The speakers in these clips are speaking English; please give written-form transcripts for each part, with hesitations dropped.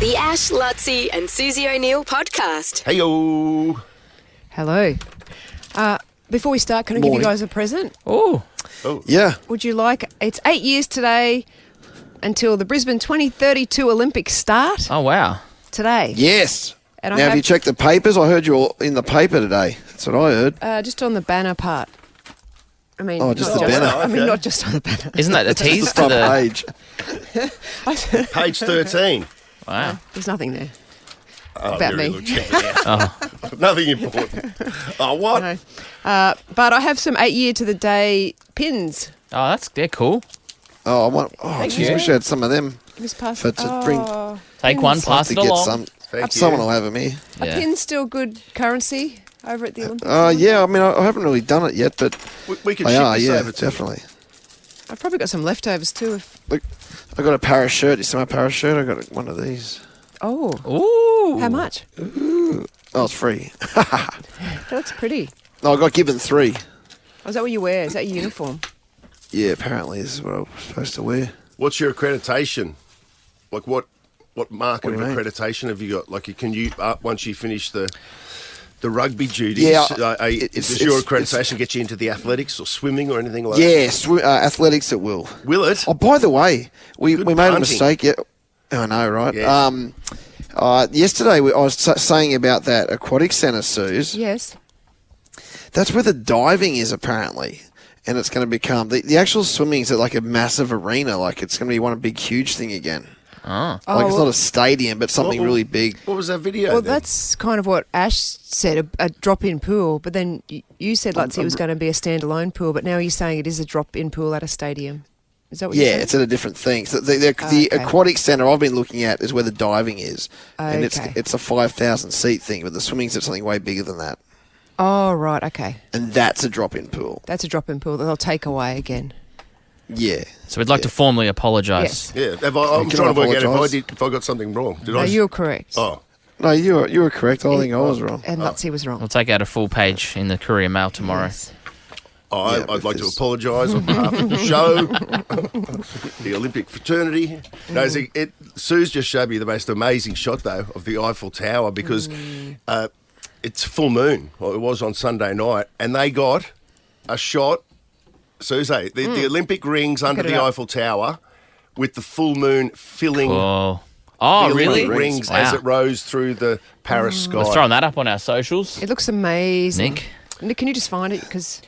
The Ash, Luttsy and Susie O'Neill podcast. Heyo. Hello. Before we start, can I give you guys a present? Oh. Yeah. Would you like... It's 8 years today until the Brisbane 2032 Olympics start. Oh, wow. Today. Yes. And Now, have you checked the papers? I heard you all in the paper today. That's what I heard. Just on the banner part. I mean, Just not the banner. I mean, not just on the banner. Isn't that a tease the to front the... page. Page 13. Wow. There's nothing there. Oh, About very me. good. Check it out. Nothing important. Oh, what? No. But I have some 8-year to the day pins. Oh, they're cool. Oh, I want. Oh, geez, you. wish I had some of them. Just pass For to bring. Take one, pass to it get along. some. Thank you. Someone will have them here. A Yeah. pin's still good currency over at the Olympics. Yeah. I mean, I haven't really done it yet, but We can they ship are. this Yeah, over to you. definitely. I've probably got some leftovers too. Look, I got a parachute. You see my parachute? I got one of these. Oh, Ooh. how much? Oh, it's free. That looks pretty. No, I got given 3. Oh, is that what you wear? Is that your uniform? Yeah, apparently this is what I was supposed to wear. What's your accreditation? Like what mark What of do you mean? accreditation have you got? Like, can you once you finish the rugby duties? Yeah, does your accreditation get you into the athletics or swimming or anything like that? Yes, athletics it will. Will it? Oh, by the way, we Good made a punting. mistake. Yeah, I know, right? Yes. Yesterday I was saying about that aquatic centre, Suze. Yes. That's where the diving is apparently, and it's going to become the actual swimming is at like a massive arena. Like it's going to be one big huge thing again. Oh. Like it's not a stadium, but something really big. What was that video? Well, then? that's kind of what Ash said, a drop-in pool. But then you said, Luttsy, it was going to be a standalone pool, but now you're saying it is a drop-in pool at a stadium. Is that what you're Yeah, saying? it's at a different thing. So the Okay. aquatic centre I've been looking at is where the diving is, and Okay. it's a 5,000 seat thing, but the swimming's at something way bigger than that, Oh, right, okay. and that's a drop-in pool. That's a drop-in pool that they'll take away again. Yeah. So we'd like to formally apologise. Yes. Yeah. I'm Can trying to I work out apologise? if I got something wrong. Did No, I? you're correct. Oh. No, you were correct. I think I was wrong. And Luttsy was wrong. We'll take out a full page in the Courier Mail tomorrow. Yes. Yeah, I'd like to because- apologise on behalf of the show, the Olympic fraternity. No, Sue's just showed me the most amazing shot, though, of the Eiffel Tower because it's full moon. Well, it was on Sunday night, and they got a shot, Susie, the Olympic rings under it the up. Eiffel Tower with the full moon filling Oh. the Oh, Olympic really? rings Wow. as it rose through the Paris sky. We're throwing that up on our socials. It looks amazing. Nick? Can you just find it? Because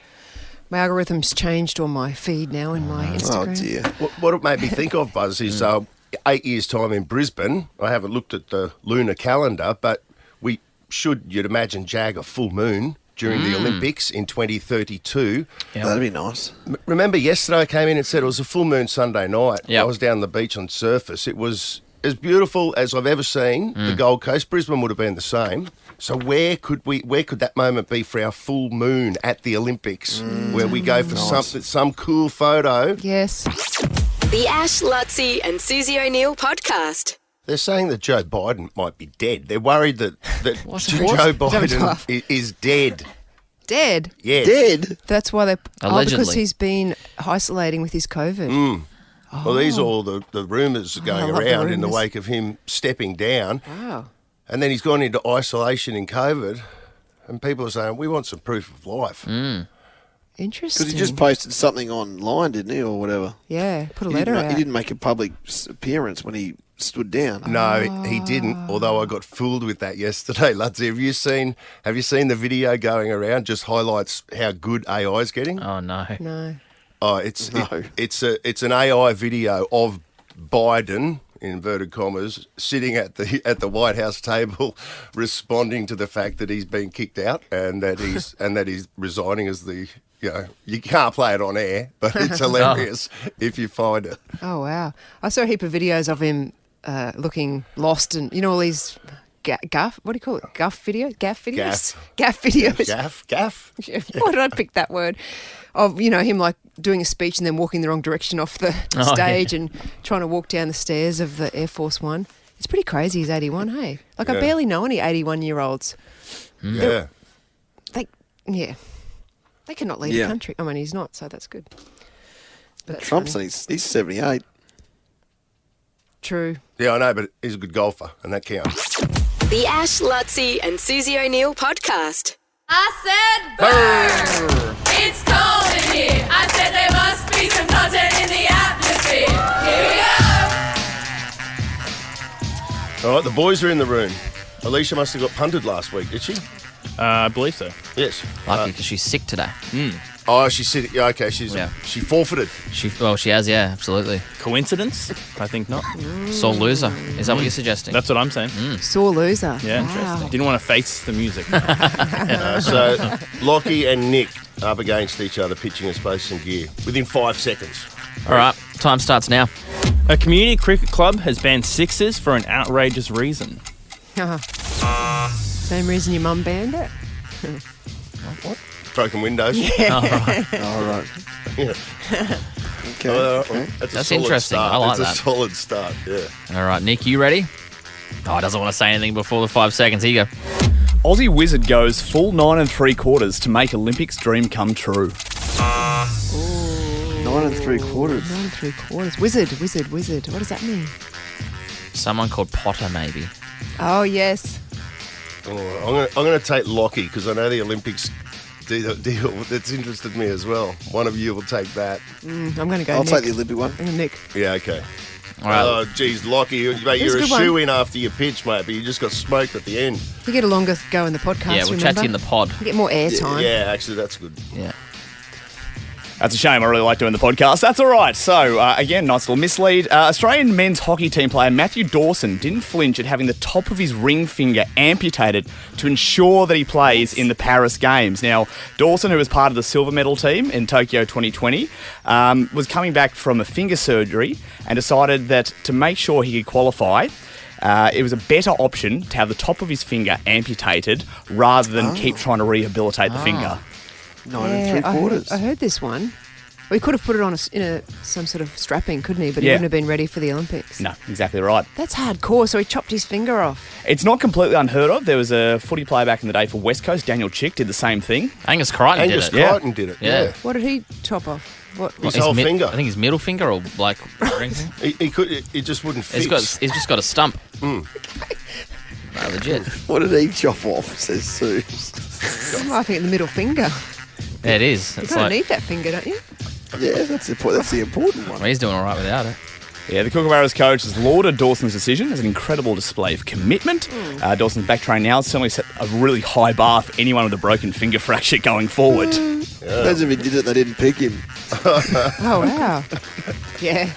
my algorithm's changed on my feed now in my Oh Instagram. dear. What it made me think of, Buzz, is 8 years' time in Brisbane. I haven't looked at the lunar calendar, but we should, you'd imagine, jag a full moon during the Olympics in 2032. Yeah. That'd be nice. Remember yesterday I came in and said it was a full moon Sunday night. Yep. I was down the beach on surface. It was as beautiful as I've ever seen the Gold Coast. Brisbane would have been the same. So where could that moment be for our full moon at the Olympics, where we go for some cool photo? Yes. The Ash, Luttsy and Susie O'Neill podcast. They're saying that Joe Biden might be dead. They're worried that What's Joe that? Biden is dead. Dead. Yes. Dead. That's why they... Allegedly. Oh, because he's been isolating with his COVID. Well, these are all the rumours going I love the around in the rumours. wake of him stepping down. Wow. And then he's gone into isolation in COVID. And people are saying, we want some proof of life. Interesting. Because he just posted something online, didn't he, or whatever? Yeah, put a He letter didn't, out. he didn't make a public appearance when he stood down. No, he didn't, although I got fooled with that yesterday. Luttsy, have you seen the video going around? Just highlights how good AI is getting. Oh, no. No. Oh, it's No. it's an AI video of Biden, in inverted commas, sitting at the White House table, responding to the fact that he's been kicked out and that he's resigning as the. You can't play it on air, but it's hilarious if you find it. Oh, wow. I saw a heap of videos of him looking lost and, all these gaff, what do you call it? Gaff videos? Gaff videos? Gaff videos. Gaff. Why did I pick that word? Of, him like doing a speech and then walking the wrong direction off the stage and trying to walk down the stairs of the Air Force One. It's pretty crazy he's 81, hey? Like, I Yeah. barely know any 81-year-olds. Yeah. They cannot lead Yeah. a country. I mean, he's not, so that's good. But that's Trump's funny. he's 78. True. Yeah, I know, but he's a good golfer, and that counts. The Ash, Luttsy and Susie O'Neill podcast. I said burn! It's cold in here. I said there must be some content in the atmosphere. Here we go. All right, the boys are in the room. Alicia must have got punted last week, did she? I believe so. Yes. Lucky because she's sick today. Oh, she said, yeah, okay, she forfeited. She has, yeah, absolutely. Coincidence? I think not. Sore loser. Is that what you're suggesting? That's what I'm saying. Sore loser. Yeah, Wow. Didn't want to face the music. So, Lockie and Nick up against each other, pitching us both some gear within 5 seconds. All right, time starts now. A community cricket club has banned sixers for an outrageous reason. Same reason your mum banned it? Broken windows. All right. Yeah. Okay. That's That's interesting. I like It's that. a solid start, yeah. All right, Nick, you ready? Oh, he doesn't want to say anything before the 5 seconds. Here you go. Aussie wizard goes full 9 3/4 to make Olympics dream come true. 9 3/4. 9 3/4. Wizard. What does that mean? Someone called Potter, maybe. Oh, yes. Oh, I'm going to take Lockie because I know the Olympics deal that's interested me as well. One of you will take that. I'm going to go I'll Nick. take the Olympic one. I'm gonna Nick. Yeah, okay. All right. Oh, geez, Lockie, mate, It was you're a a good one. shoe-in after your pitch, mate, but you just got smoked at the end. You get a longer go in the podcast, yeah, we'll remember? chat to you in the pod. You get more airtime. Yeah, actually, that's good. Yeah. That's a shame. I really like doing the podcast. That's all right. So, again, nice little mislead. Australian men's hockey team player Matthew Dawson didn't flinch at having the top of his ring finger amputated to ensure that he plays in the Paris Games. Now, Dawson, who was part of the silver medal team in Tokyo 2020, was coming back from a finger surgery and decided that to make sure he could qualify, it was a better option to have the top of his finger amputated rather than keep trying to rehabilitate the finger. 9 3/4. I heard this one. Well, he could have put it on some sort of strapping, couldn't he? But he Yeah. wouldn't have been ready for the Olympics. No, exactly right. That's hardcore. So he chopped his finger off. It's not completely unheard of. There was a footy player back in the day for West Coast, Daniel Chick, did the same thing. Angus Crichton Angus did it. Crichton did it, Yeah. yeah. What did he chop off? What? His whole finger. I think his middle finger or like ring finger. He just wouldn't fit. He's just got a stump. No, legit. What did he chop off, says Sue? I think the middle finger. Yeah, it is. You It's kind of like, need that finger, don't you? Yeah, that's the important one. well, he's doing all right without it. Yeah, the Kookaburras coach has lauded Dawson's decision as an incredible display of commitment. Dawson's back training now has certainly set a really high bar for anyone with a broken finger fracture going forward. Imagine if he did it, they didn't pick him. Oh, wow. Yeah.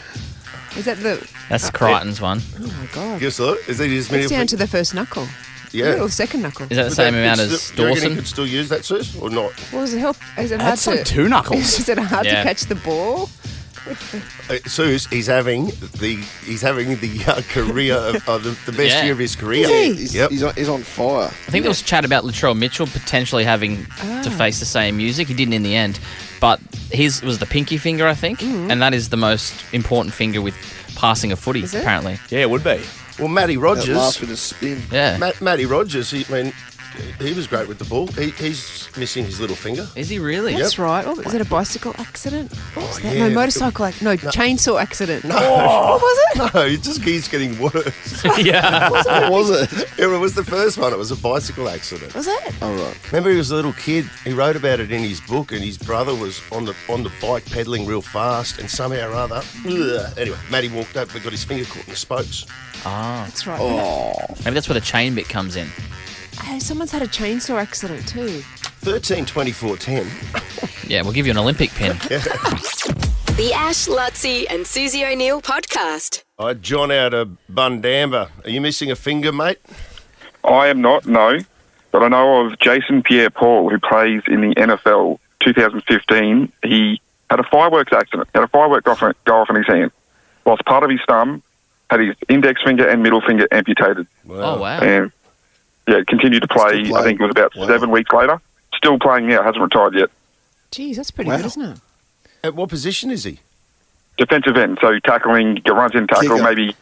Is that the... That's Crichton's one. Oh, my God. Guess what? Is that his It's down to the first knuckle. Yeah. Or second knuckle. Is that the same amount as Do you reckon he Dawson? could still use that, Sus, or not? Well, does it help? Is it hard That's to... like 2 knuckles. Is it hard Yeah. to catch the ball? Sus, he's having the career of the best Yeah. year of his career. Is he? Yep. He's on fire. I think there was chat about Latrell Mitchell potentially having to face the same music. He didn't in the end, but his was the pinky finger, I think, and that is the most important finger with passing a footy, Is it? apparently. Yeah, it would be. Well, Matty That last Rogers. bit of spin. Yeah. Matty Rogers. He was great with the ball. He's missing his little finger. Is he really? That's right. Oh, is it a bicycle accident? What's that? yeah. No, motorcycle no, chainsaw accident. No. What was it? No, it just keeps getting worse. yeah. What was it? It was the first one. It was a bicycle accident. Was it? All right. Remember, he was a little kid. He wrote about it in his book, and his brother was on the bike pedaling real fast, and somehow or other, anyway, Matty walked up and got his finger caught in the spokes. Ah, That's right. maybe that's where the chain bit comes in. Hey, someone's had a chainsaw accident too. 13-24-10. Yeah, we'll give you an Olympic pin. The Ash, Luttsy and Susie O'Neill podcast. All right, John out of Bundamba. Are you missing a finger, mate? I am not, no. But I know of Jason Pierre-Paul, who plays in the NFL 2015. He had a fireworks accident, had a firework go off in his hand. Lost part of his thumb, had his index finger and middle finger amputated. Oh, wow. And, yeah, continued to play, Still I think it was about Wow. 7 weeks later. Still playing now, hasn't retired yet. Jeez, that's pretty Wow. good, isn't it? At what position is he? Defensive end, so tackling, runs in tackle, Kicker. maybe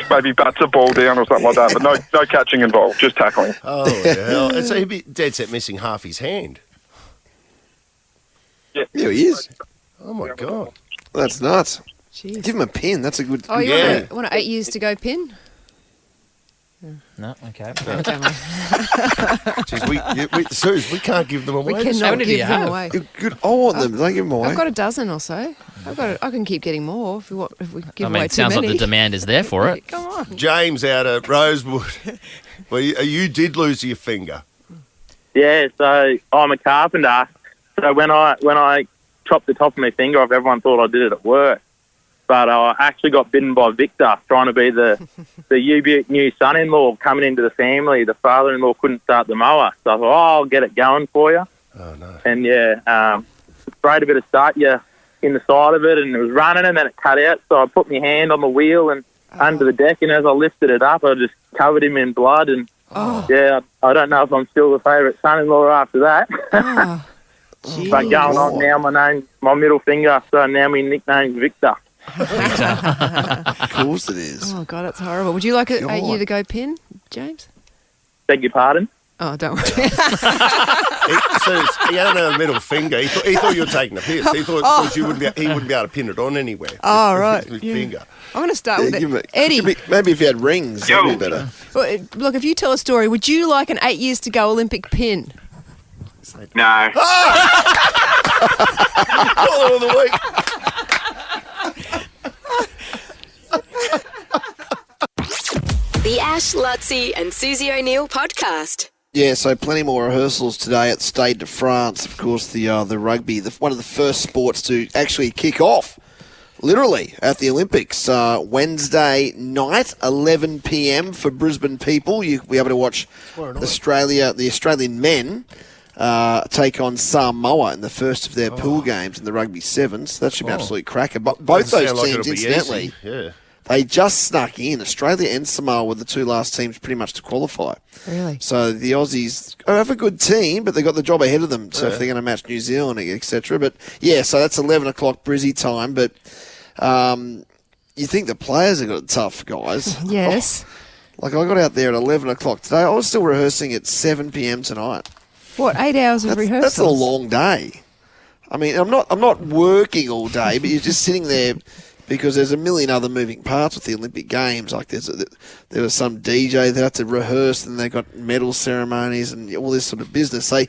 maybe bats a ball down or something like that, but no catching involved, just tackling. Oh, yeah. So he'd be dead set missing half his hand. Yeah, he is. Oh, my God. That's nuts. Jeez. Give him a pin. That's a good. Oh, you Yeah. want an 8 years to go pin? No, okay. Okay, mate. Jeez, Suze, we can't give them away. We cannot many do you give them have? away. Good. I want them. Don't give them away. I've got a dozen or so. I can keep getting more if we give I mean, away it too sounds many. like the demand is there for it. Come on. James out of Rosewood. Well, you did lose your finger. Yeah, so I'm a carpenter. So when I chopped the top of my finger off, everyone thought I did it at work. But I actually got bitten by Victor, trying to be the new son-in-law coming into the family. The father-in-law couldn't start the mower. So I thought, I'll get it going for you. Oh, no. And, sprayed a bit of start in the side of it, and it was running, and then it cut out. So I put my hand on the wheel and under the deck, and as I lifted it up, I just covered him in blood. And, I don't know if I'm still the favourite son-in-law after that. Oh, But going on now, my middle finger, so now my nickname's Victor. Of course it is. oh, God, that's horrible. Would you like an God. 8 year to go pin, James? Beg your pardon? Oh, don't worry. He had a middle finger. He thought you were taking a piss. He thought because he wouldn't be able to pin it on anywhere. Oh, right. With Yeah. finger. I'm going to start with give it. it- Eddie, Maybe if you had rings, that'd be better. well, look, if you tell a story, would you like an 8 years to go Olympic pin? No. Call of the week. The Ash, Luttsy and Susie O'Neill podcast. Yeah, so plenty more rehearsals today at Stade de France. Of course, the rugby, one of the first sports to actually kick off, literally, at the Olympics. Wednesday night, 11 p.m. for Brisbane people. You'll be able to watch the Australian men take on Samoa in the first of their pool games in the Rugby Sevens. That should be absolutely cracker. But both Doesn't those sound like teams, it'll be incidentally, easy. Yeah. they just snuck in. Australia and Samoa were the two last teams pretty much to qualify. Really? So the Aussies have a good team, but they've got the job ahead of them. So if they're going to match New Zealand, etc. But yeah, so that's 11 o'clock Brizzy time. But you think the players have got it tough, guys? Yes. Like I got out there at 11 o'clock today. I was still rehearsing at 7 p.m. tonight. What, 8 hours of rehearsal? That's a long day. I mean, I'm not working all day, but you're just sitting there. Because there's a million other moving parts with the Olympic Games. Like there was some DJ that had to rehearse, and they got medal ceremonies and all this sort of business. I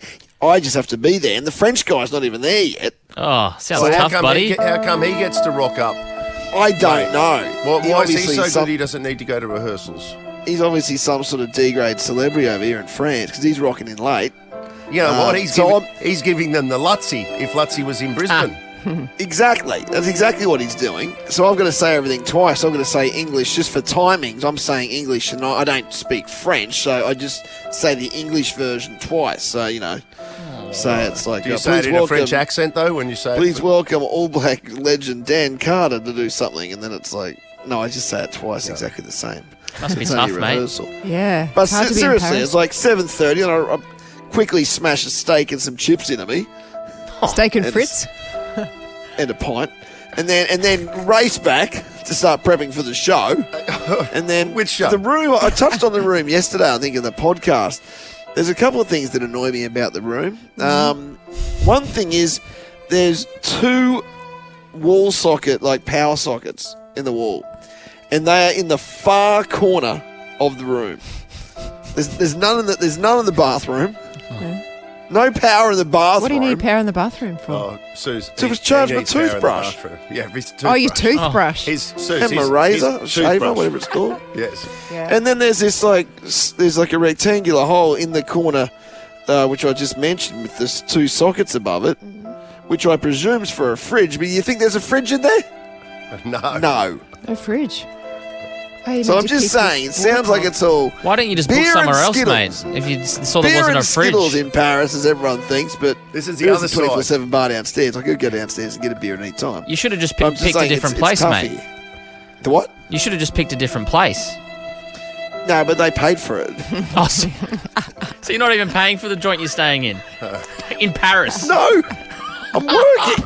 just have to be there, and the French guy's not even there yet. Oh, sounds So tough, buddy. How come he gets to rock up? I don't know. Well, He why is he obviously so good he doesn't need to go to rehearsals? He's obviously some sort of D-grade celebrity over here in France because he's rocking in late. You know what? so He's giving them the Luttsy if Luttsy was in Brisbane. Exactly. That's exactly what he's doing. So I've got to say everything twice. I've got to say English just for timings. I'm saying English and I don't speak French, so I just say the English version twice. So, so it's like... Do you say it in a French accent, though, when you say Please welcome All Black legend Dan Carter to do something. And then it's like, no, I just say it twice exactly the same. Must be It's tough, only mate. rehearsal. Yeah. But it's hard to be in seriously, Paris. it's like 7:30 and I quickly smash a steak and some chips into me. Steak and and Fritz? And a pint, and then race back to start prepping for the show, and then Which show? The room. I touched on the room yesterday, I think, in the podcast. There's a couple of things that annoy me about the room. One thing is there's two wall socket, like power sockets, in the wall, and they are in the far corner of the room. There's none in the bathroom. No power in the bathroom. What do you need power in the bathroom for? Oh, Suze. To charge my needs power in the toothbrush. bathroom. Yeah, his toothbrush. Oh, your toothbrush. And my razor, shaver, whatever it's called. Yes. Yeah. And then there's this there's a rectangular hole in the corner, which I just mentioned with the two sockets above it, which I presume is for a fridge. But you think there's a fridge in there? No. No. No fridge. Oh, you So meant I'm to just keep saying, it this sounds like it's all Why don't you just book beer somewhere and else, Skittles. mate? If you saw there beer wasn't and a fridge. Skittles in Paris, as everyone thinks. But This is the there's other a side. 24/7 bar downstairs. I could go downstairs and get a beer at any time. You should have just But I'm picked a saying different it's place, tough mate. here. The what? You should have just picked a different place. No, but they paid for it. Oh, so you're not even paying for the joint you're staying in? In Paris? No, I'm working.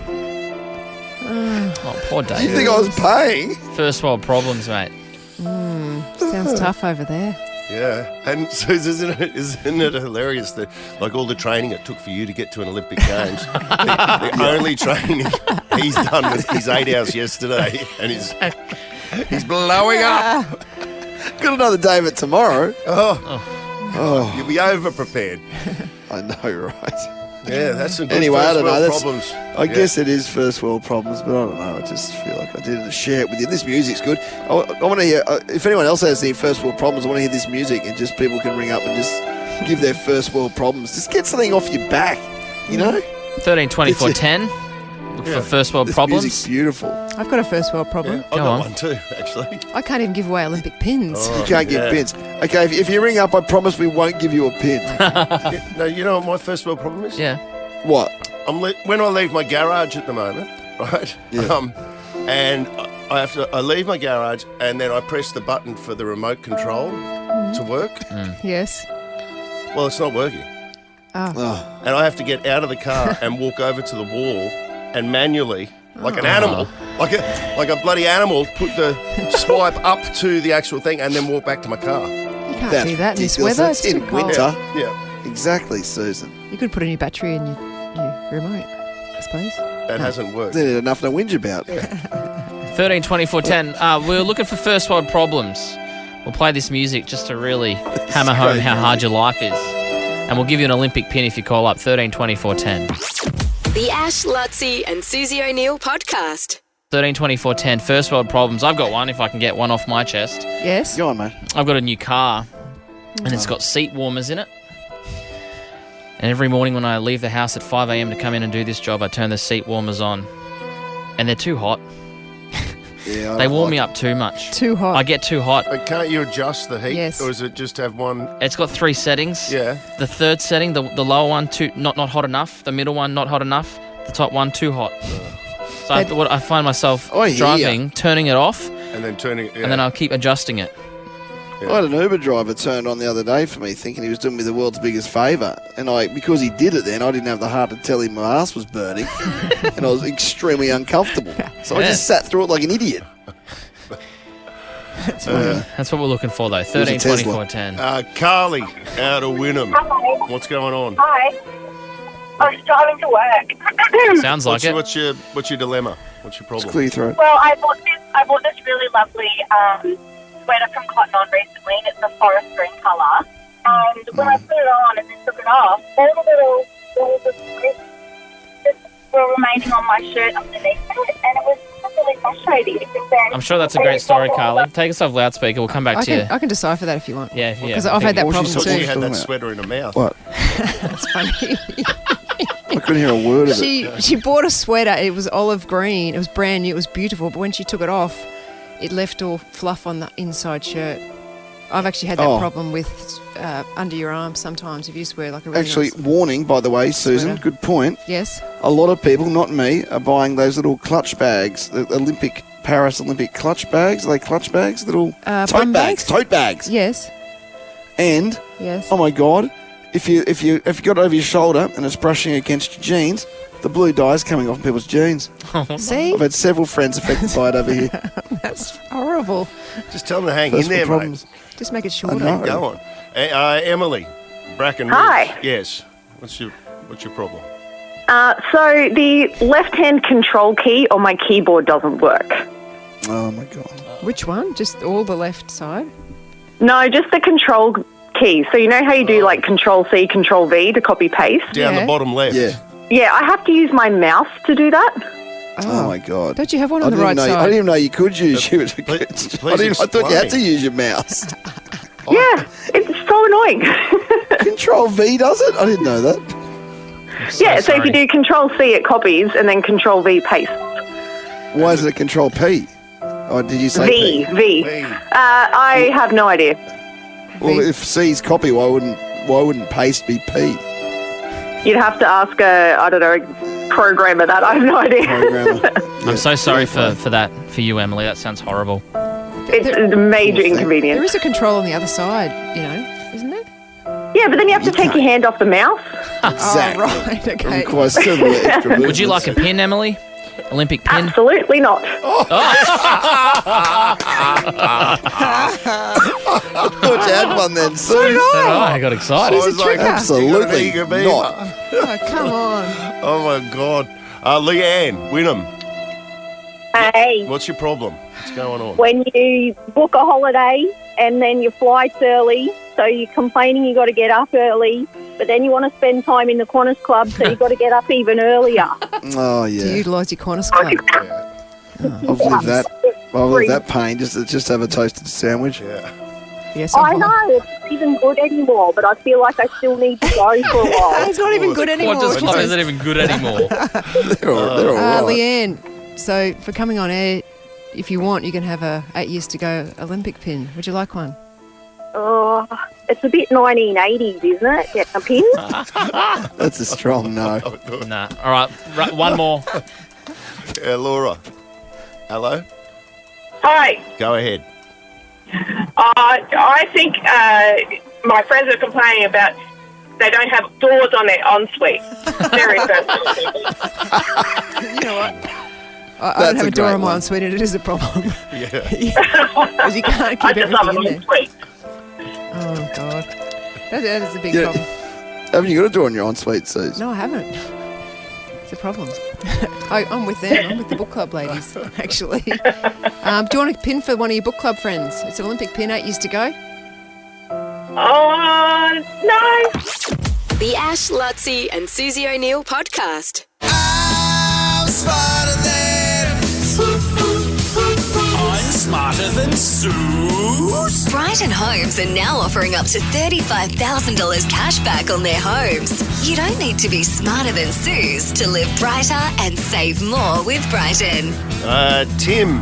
Oh, poor You Dave. think I was paying? First world problems, mate. Sounds tough over there. Yeah, and so isn't it hilarious that like all the training it took for you to get to an Olympic Games, the only training He's done with his 8 hours yesterday, and he's blowing up. Got another day of it tomorrow. Oh, you'll be over prepared. I know, right? Yeah, that's some good Anyway, I first don't know. world That's, problems. I guess it is first world problems, but I don't know. I just feel like I did to share it with you. This music's good. I want to hear, if anyone else has any first world problems, I want to hear this music and just people can ring up and just give their first world problems. Just get something off your back, you know? 13 24 10. Look for first world This problems. music's beautiful. I've got a first world problem. I've got on. one too, actually. I can't even give away Olympic pins. You can't give pins. Okay, if you ring up, I promise we won't give you a pin. No, you know what my first world problem is? Yeah. What? When I leave my garage at the moment, right? Yeah. And I leave my garage and then I press the button for the remote control to work. Yes. Well, it's not working. Oh. And I have to get out of the car and walk over to the wall and manually, like an animal, like a bloody animal, put the swipe up to the actual thing and then walk back to my car. You can't That's do that in this ridiculous. weather. That's It's too in cold. winter. Yeah, Exactly, Susan. You could put a new battery in your remote, I suppose. that hasn't worked. There's enough to whinge about. 13 24 10. We're looking for first world problems. We'll play this music just to really hammer home how hard your life is. And we'll give you an Olympic pin if you call up 13 24 10. The Ash, Luttsy and Susie O'Neill podcast. 13 24 10. First world problems. I've got one if I can get one off my chest. Yes. Go on, mate. I've got a new car and it's got seat warmers in it. And every morning when I leave the house at 5 a.m. to come in and do this job, I turn the seat warmers on. And they're too hot. Yeah, They warm me up too much. Too hot. I get too hot. But can't you adjust the heat? Yes. Or is it just have one? It's got 3 settings. Yeah. The third setting, the lower one, not hot enough. The middle one, not hot enough. The top one, too hot. So I find myself I hear driving, turning it off, And then turning. Yeah. and then I'll keep adjusting it. I had an Uber driver turned on the other day for me, thinking he was doing me the world's biggest favour. And because he did it then, I didn't have the heart to tell him my ass was burning. And I was extremely uncomfortable. So I just sat through it like an idiot. That's what we're looking for, though. a 13 Tesla. 24 10. Carly out of Wynnum. Hi. What's going on? Hi. I was driving to work. Sounds like it. What's your dilemma? What's your problem? Clear throat. Well, I bought this really lovely sweater from Cotton On recently, and it's a forest green colour. And when I put it on and then took it off, all the little balls of sweat just were remaining on my shirt underneath it, and it was really frustrating. I'm sure that's a great story, Carly. Take us off loudspeaker. We'll come back to you. I can decipher that if you want. Yeah. Because I've had that What problem she She too. had that about? sweater in her mouth. What? That's funny. I couldn't hear a word of it. She bought a sweater. It was olive green. It was brand new. It was beautiful. But when she took it off, it left all fluff on the inside shirt. I've actually had that problem with under your arms sometimes if you just wear like a really Actually, nice... warning, by the way, Susan, Sweater. good point. Yes. A lot of people, not me, are buying those little clutch bags, the Paris Olympic clutch bags. Are they clutch bags? Little bum tote bags? Tote bags. Yes. And, Yes. oh my God, if you got it over your shoulder and it's brushing against your jeans, the blue dye is coming off people's jeans. See? I've had several friends affected by it over here. That's horrible. Just tell them to hang First in there, world problems. Just make it I shorter. know. Go on. Emily, Bracken Hi. Ridge. Yes. What's your problem? So the left-hand control key on my keyboard doesn't work. Oh my God. Which one? Just all the left side? No, just the control key. So you know how you do like Control C, Control V to copy paste? Down Yeah. the bottom left. Yeah. Yeah, I have to use my mouse to do that. Oh my God. Don't you have one I on the didn't right know. I side? didn't even know you could use your. please I thought you had to explain. use your mouse. Yeah, it's so annoying. Control V does it? I didn't know that. Yeah, so if you do Control C, it copies, and then Control V pastes. Why is it a Control P? Oh, did you say V, P? V. I have no idea. Well, if C's copy, why wouldn't paste be P? You'd have to ask a programmer that. I have no idea. Programmer. I'm so sorry for that, for you, Emily. That sounds horrible. It's a major inconvenience. There is a control on the other side, isn't there? Yeah, but then you have to take your hand off the mouse. Exactly. Oh, right, okay. Requires several extra Would you like a pin, Emily? Olympic pin? Absolutely not. I thought you had one then, Sue. Oh, I got excited. She's a tricker. Absolutely You got an eager beaver. not. Oh, come on. Oh my God. Leanne, Wynnum. Hey, What's your problem? What's going on? when you book a holiday and then your flight's early, so you're complaining you got to get up early, but then you want to spend time in the Qantas Club, so you've got to get up even earlier. Oh, To yeah. utilise your Qantas Club. I've lived that. I've lived that pain. Just have a toasted sandwich. Yeah. Yes, I know, it's not even good anymore, but I feel like I still need to go for a while. It's not even good anymore. Qantas Club isn't even good anymore. They're all right. Leanne, so for coming on air, if you want, you can have a 8 years to go Olympic pin. Would you like one? Oh, it's a bit 1980s, isn't it? Getting a pin? That's a strong no. Nah. All right, one more. Laura. Hello? Hi. Go ahead. I think my friends are complaining about they don't have doors on their ensuite. Very personal. You know what? I don't have a door on my ensuite, and it is a problem. Yeah. Because you can't I keep just love everything an in there. ensuite. Oh, God. That is a big Yeah. problem. Haven't you got a door on your ensuite, Suze? No, I haven't. It's a problem. I'm with them. I'm with the book club ladies, actually. Do you want a pin for one of your book club friends? It's an Olympic pin, 8 years to go. No. The Ash, Luttsy and Susie O'Neill podcast. I'm smarter than Sue. Brighton Homes are now offering up to $35,000 cash back on their homes. You don't need to be smarter than Suze to live brighter and save more with Brighton. Tim,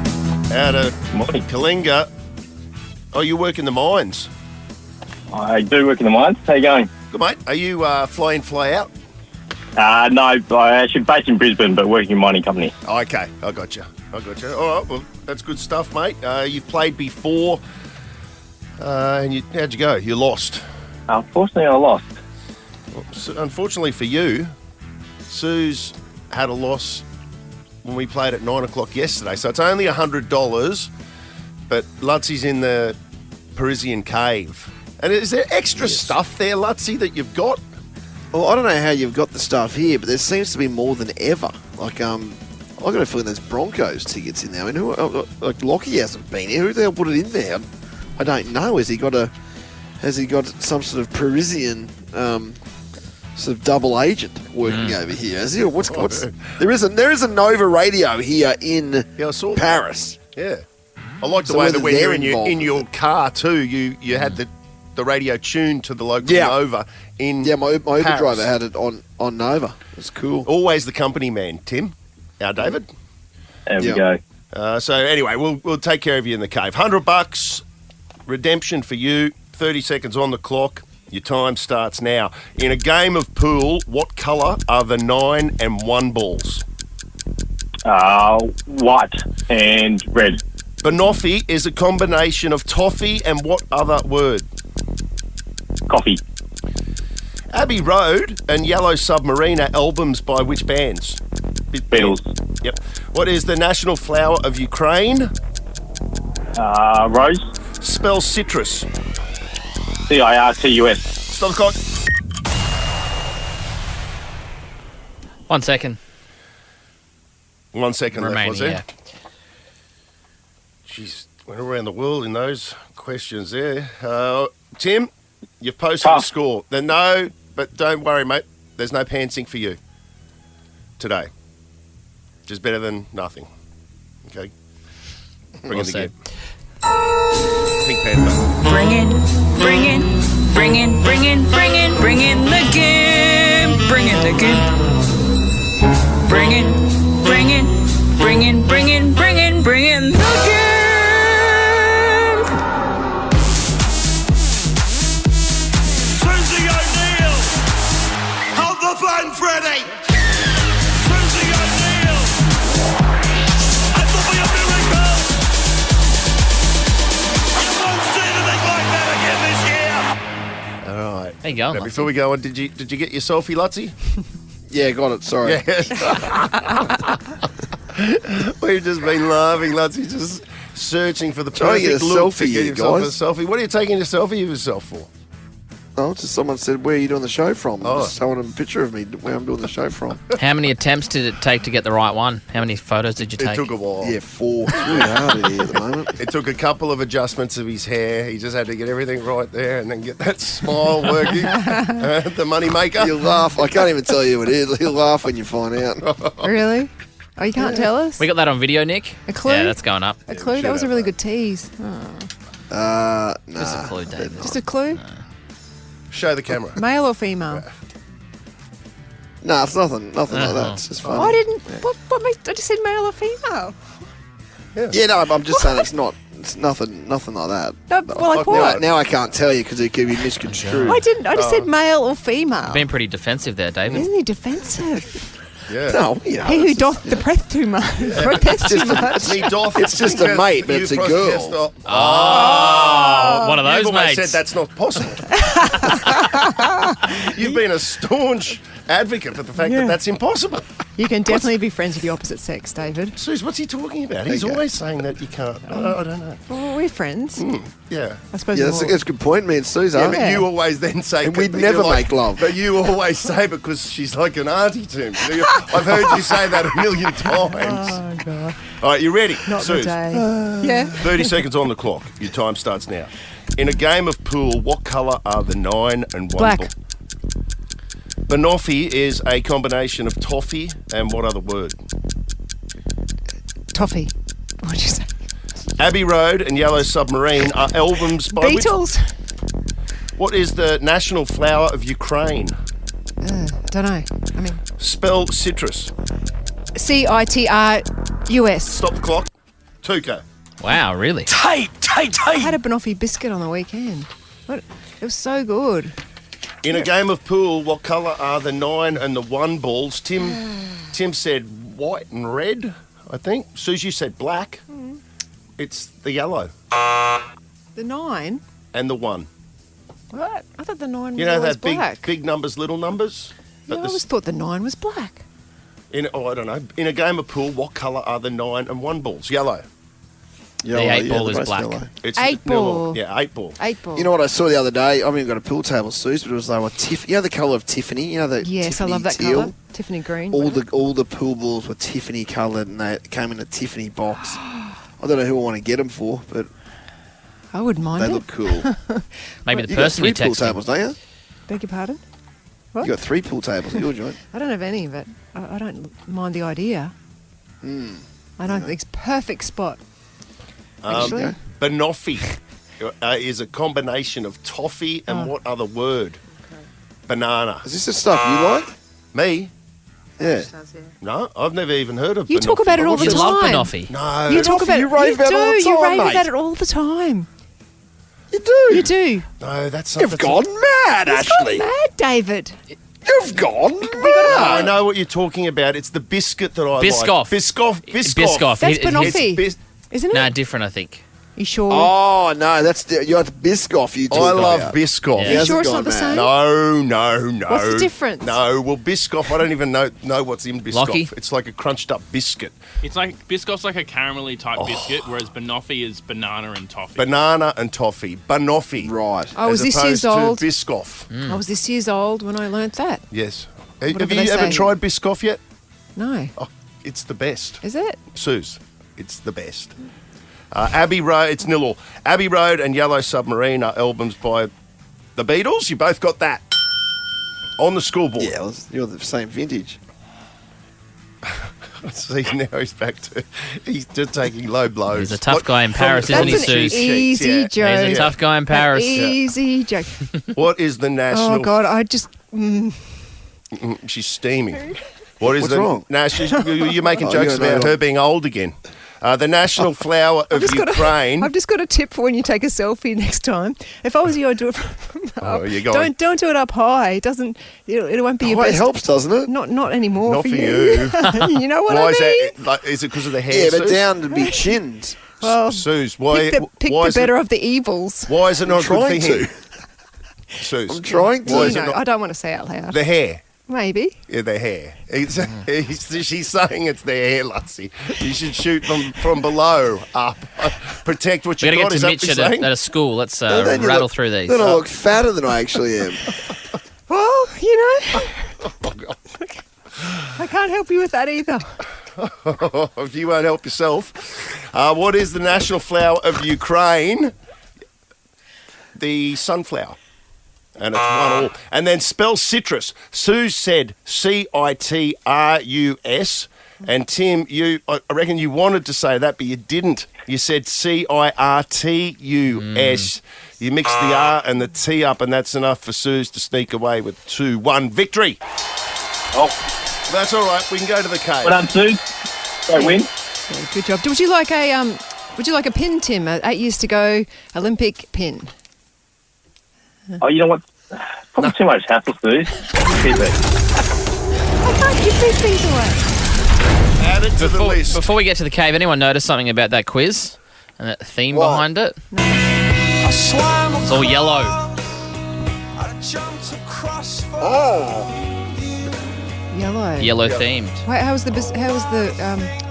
out of Kalinga. Oh, you work in the mines? I do work in the mines. How you going? Good, mate. Are you fly in, fly out? No, I actually based in Brisbane, but working in a mining company. Okay, I got you. All right, well, that's good stuff, mate. You've played before, and how'd you go? You lost. Unfortunately, I lost. Well, unfortunately for you, Suze had a loss when we played at 9 o'clock yesterday, so it's only $100, but Lutsy's in the Parisian cave. And is there extra stuff there, Luttsy, that you've got? Well, I don't know how you've got the stuff here, but there seems to be more than ever. Like, I've got a feeling there's Broncos tickets in there. I mean, like Lockie hasn't been here. Who the hell put it in there? I don't know. Has he got some sort of Parisian sort of double agent working over here? Has he? Or what's there is a Nova Radio here in Paris. Yeah, I like the So way whether that when they're you're involved in your car too, you had the radio tuned to the local Nova in my Uber Paris. driver had it on Nova. It's cool. Always the company man, Tim. Our David. There we go. So anyway, we'll take care of you in the cave. $100 redemption for you. 30 seconds on the clock. Your time starts now. In a game of pool, what colour are the 9 and 1 balls? White and red. Banoffee is a combination of toffee and what other word? Coffee. Abbey Road and Yellow Submarine are albums by which bands? Beatles. Yep. What is the national flower of Ukraine? Rose. Spell citrus. CIRTUS. Stop the clock. 1 second. 1 second Remaining, left, was there? Jeez, went around the world in those questions there. Tim, you've posted a score. No, but don't worry, mate. There's no pantsing for you today. Just better than nothing. Okay. Bring in the game. Pink Panther. Bring in the game. Bring in the game. Bring in the game. Susie O'Neill! Hold the phone, Freddie! Susie O'Neill! It will be a miracle! You won't see anything like that again this year! All right. There you go. Now, before we go on, did you get your selfie, Luttsy? Yeah, got it. Sorry. We've just been laughing, Luttsy, just searching for the Trying to get perfect a look selfie, to get you yourself guys. a selfie. What are you taking a selfie of yourself for? Oh, just someone said, where are you doing the show from? I'm just showing them a picture of me where I'm doing the show from. How many attempts did it take to get the right one? How many photos did you take? It took a while. Yeah, 4. It's really hard in here at the moment. It took a couple of adjustments of his hair. He just had to get everything right there and then get that smile working. The money maker. You'll laugh. I can't even tell you what it is. He'll laugh when you find out. Really? Oh, you can't tell us? We got that on video, Nick. A clue? Yeah, that's going up. A clue? That was a really good tease. Oh. No. Just a clue, David. Just a clue? Show the camera. Male or female? No, it's nothing like that. It's just funny. I didn't. What makes, I just said male or female. Yeah, no, I'm just saying it's not. It's nothing like that. No, well, like what? Now I can't tell you because it could be misconstrued. I didn't. I just said male or female. Been pretty defensive there, David. Isn't he defensive? Yeah. No, you know, He who doth the breath too much. Protest too much. It's just a mate, but it's a girl. One of those You've always mates. said that's not possible. You've been a staunch advocate for the fact that that's impossible. You can definitely be friends with the opposite sex, David. Suze, what's he talking about? He's always saying that you can't. I don't know. Well, we're friends. Yeah. I suppose. Yeah, that's a good point. Me and Susie. Yeah, but you always then say... And we'd but never you're make love. But you always say because she's like an auntie to me. I've heard you say that a million times. Oh, God. All right, you ready? Not Suze, the day. Yeah. 30 seconds on the clock. Your time starts now. In a game of pool, what colour are the 9 and 1 Black. ball? Banoffee is a combination of toffee and what other word? Toffee. What'd you say? Abbey Road and Yellow Submarine are albums by Beatles. What is the national flower of Ukraine? Don't know. I mean, Spell citrus. CITRUS. Stop the clock. Tuco. Wow, really? Tape. I had a banoffee biscuit on the weekend. What? It was so good. In a game of pool, what colour are the 9 and the 1 balls? Tim said white and red, I think. Susie said black. It's the yellow. The 9? And the 1. What? I thought the 9 You know was that black. big numbers, little numbers? No, I always thought the 9 was black. I don't know. In a game of pool, what colour are the 9 and 1 balls? Yellow. Yellow, The 8 ball they're is both black. yellow. It's 8 ball. Yeah, 8 ball. 8 ball. You know what I saw the other day? I haven't even got a pool table, Suze, but it was you know the colour of Tiffany? You know the Yes, Tiffany I love that teal? colour. Tiffany green. All the pool balls were Tiffany coloured and they came in a Tiffany box. I don't know who I want to get them for, but I wouldn't mind they it. look cool. Maybe the You got person 3 you pool texted. tables, don't you? Beg your pardon? What? You got 3 pool tables at your joint. I don't have any, but I don't mind the idea. I don't think it's perfect spot. Actually. Banoffee is a combination of toffee and what other word? Banana. Is this the stuff you like? Me? Yeah. No, I've never even heard of You talk banoffee. about it all the You love time. banoffee. No. You talk about you it. rave You about it all the do. You time, rave mate. about it all the time. You do. You do. No, that's You've something. gone mad, It's not Ashley. mad, David. You've gone I mad. know what you're talking about. It's the biscuit that I Biscoff. like. Biscoff. Biscoff. That's It- banoffee, isn't it? Nah, different, I think. You sure? Oh, no, you're at Biscoff. You I talking love about. Biscoff. Yeah. He You hasn't sure it's gone not the mad. same? No. What's the difference? No, well, Biscoff, I don't even know what's in Biscoff. Lockie? It's like a crunched up biscuit. It's like Biscoff's like a caramelly type biscuit, whereas banoffee is banana and toffee. Banana and toffee. Banoffee. Right. I was as this year's opposed old. to Biscoff. I was this year's old when I learnt that. Yes. Whatever Have you they ever say. tried Biscoff yet? No. Oh, it's the best. Is it? Suze, it's the best. Abbey Road, it's 0-0. Abbey Road and Yellow Submarine are albums by the Beatles. You both got that on the scoreboard. Yeah, you're the same vintage. See, now he's just taking low blows. He's a tough Like, guy in from Paris, the- isn't he, That's an Suze? easy Yeah. joke. He's a tough guy in Paris. Easy joke. What is the national... Oh, God, I just... She's steaming. What is What's wrong? You're making Oh, jokes you don't about know. her being old again. The national flower of Ukraine. I've just got a tip for when you take a selfie next time. If I was you, I'd do it from up. you go on. Don't do it up high. It doesn't. It won't be your Oh, it best. helps, doesn't it? Not anymore. Not for for you. you. You know what Why I is mean? that? Like, is it because of the hair? Yeah, but Suze? down to be chins. Well, Suze, why? pick why the is better it, of the evils. Why is it not good for trying him? to. Suze, I'm trying to. Why You is it know, not- I don't want to say out loud. the hair. Maybe. Yeah, their hair. She's saying it's their hair, Luttsy. You should shoot them from below up. Protect what We're you going got. to get to Is that Mitch what you're saying? at a school. Let's rattle through these. Then I look fatter than I actually am. Well, you know, I can't help you with that either. If you won't help yourself. What is the national flower of Ukraine? The sunflower. And it's 1-1. And then spell citrus. Sue said Citrus. And Tim, I reckon you wanted to say that, but you didn't. You said Cirtus. You mixed the R and the T up, and that's enough for Suze to sneak away with 2-1 victory. Oh, that's all right. We can go to the cave. well done, Suze. Don't win. Yeah, good job. Would you like a pin, Tim? 8 years to go, Olympic pin. Oh, you know what? Probably too much hassle, Suze. Keep it. I can't give these things away. Add it to the list. Before we get to the cave, anyone notice something about that quiz and that theme behind it? It's all yellow. Oh. Yellow themed. Wait, how was the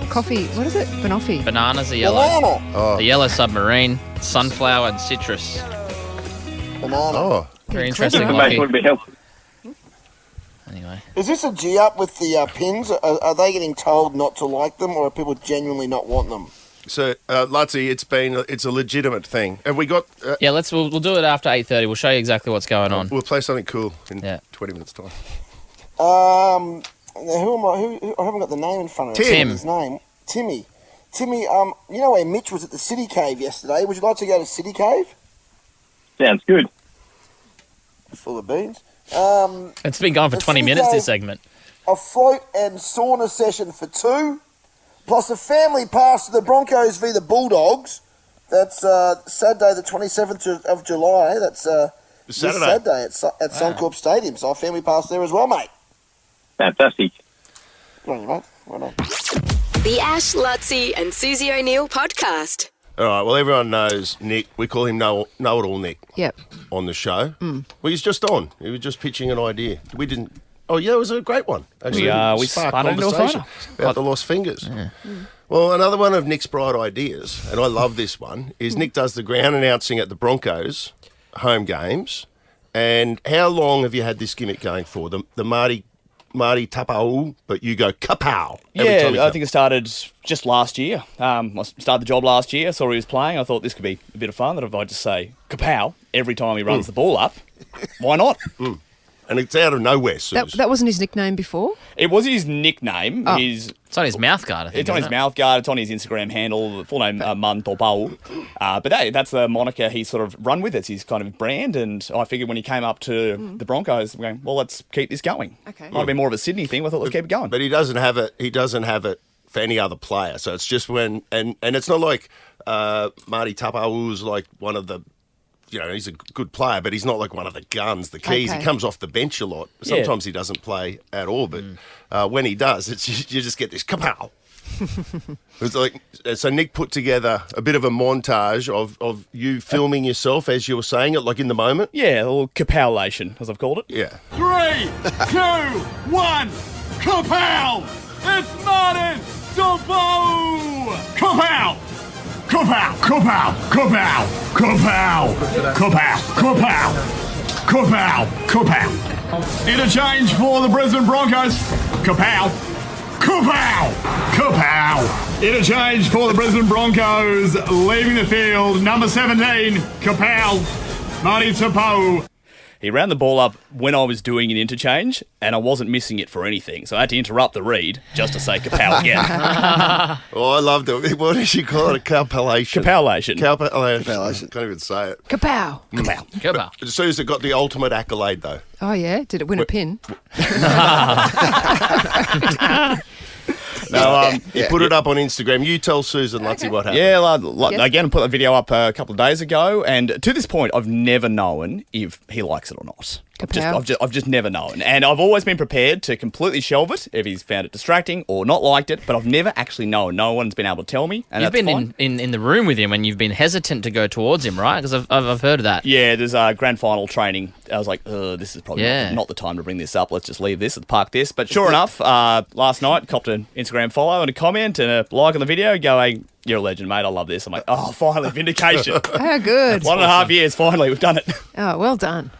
coffee? What is it? Banoffee. Bananas are yellow. Banana. The yellow submarine, sunflower, and citrus. Banana. Oh. Very interesting. Information would be helpful. Anyway. Is this a G up with the pins? Are they getting told not to like them, or are people genuinely not want them? So, Luttsy, it's a legitimate thing. Have we got... Yeah, we'll do it after 8:30. We'll show you exactly what's going on. We'll play something cool in 20 minutes' time. Who am I? I haven't got the name in front of me. Tim. His name. Timmy. You know where Mitch was at the City Cave yesterday? Would you like to go to City Cave? Sounds good. Full of beans. It's been going for 20 minutes, this segment. A float and sauna session for 2, plus a family pass to the Broncos v the Bulldogs. That's Saturday the 27th of July. That's this Saturday at Suncorp Stadium. So a family pass there as well, mate. Fantastic. Well done, mate. Well done. The Ash, Luttsy and Susie O'Neill podcast. All right, well, everyone knows Nick. We call him Know-It-All Nick. Yep. On the show. Well, he's just on. He was just pitching an idea. We didn't... Oh, yeah, it was a great one. Actually, we spun into a conversation photo. about the lost fingers. Yeah. Well, another one of Nick's bright ideas, and I love this one, is Nick does the ground announcing at the Broncos home games. And how long have you had this gimmick going for? The Marty Tapau, but you go kapow. Yeah, I think it started just last year. I started the job last year, saw he was playing. I thought this could be a bit of fun, that if I just say kapow every time he runs the ball up, why not? And it's out of nowhere, Suze. That wasn't his nickname before? It was his nickname. Oh. It's on his mouth guard, I think. It's on his mouth guard. It's on his Instagram handle. Full name, Man Topau. But that's the moniker he's sort of run with. It's his kind of brand. And I figured when he came up to the Broncos, we're going, well, let's keep this going. Okay. Might have been more of a Sydney thing. I thought, let's keep it going. But he doesn't have it. He doesn't have it for any other player. So it's just when... And it's not like Marty Tapau's like one of the... You know, he's a good player, but he's not like one of the guns, the keys. Okay. He comes off the bench a lot. Sometimes he doesn't play at all, but when he does, you just get this kapow. It's like, so Nick put together a bit of a montage of you filming yourself as you were saying it, like in the moment. Yeah, a little kapowlation, as I've called it. Yeah. 3, 2, 1, kapow! It's Martin Dabo! Kapow! Kapow! Kapow! Kapow! Kapow! Kapow! Kapow! Kapow! Kapow! Interchange for the Brisbane Broncos. Kapow! Kapow! Kapow! Interchange for the Brisbane Broncos. Leaving the field, number 17. Kapow! Marty Tapau. He ran the ball up when I was doing an interchange, and I wasn't missing it for anything. So I had to interrupt the read just to say kapow again. Oh, I loved it. What did you call it? A cowpellation. Kapowlation. Cowpellation. Can't even say it. Kapow. Kapow. Kapow. Suze got the ultimate accolade, though. Oh, yeah? Did it win a pin? No, he put it up on Instagram. You tell Susan, Luttsy, what happened. Yeah, again, I put a video up a couple of days ago, and to this point, I've never known if he likes it or not. I've just never known. And I've always been prepared to completely shelve it if he's found it distracting or not liked it, but I've never actually known. No one's been able to tell me. And you've been in the room with him and you've been hesitant to go towards him, right? Because I've heard of that. Yeah, there's grand final training. I was like, this is probably not the time to bring this up. Let's just leave this and park this. But sure enough, last night, copped an Instagram follow and a comment and a like on the video going, "You're a legend, mate. I love this." I'm like, oh, finally, vindication. How good. 1.5 years, finally, we've done it. Oh, well done.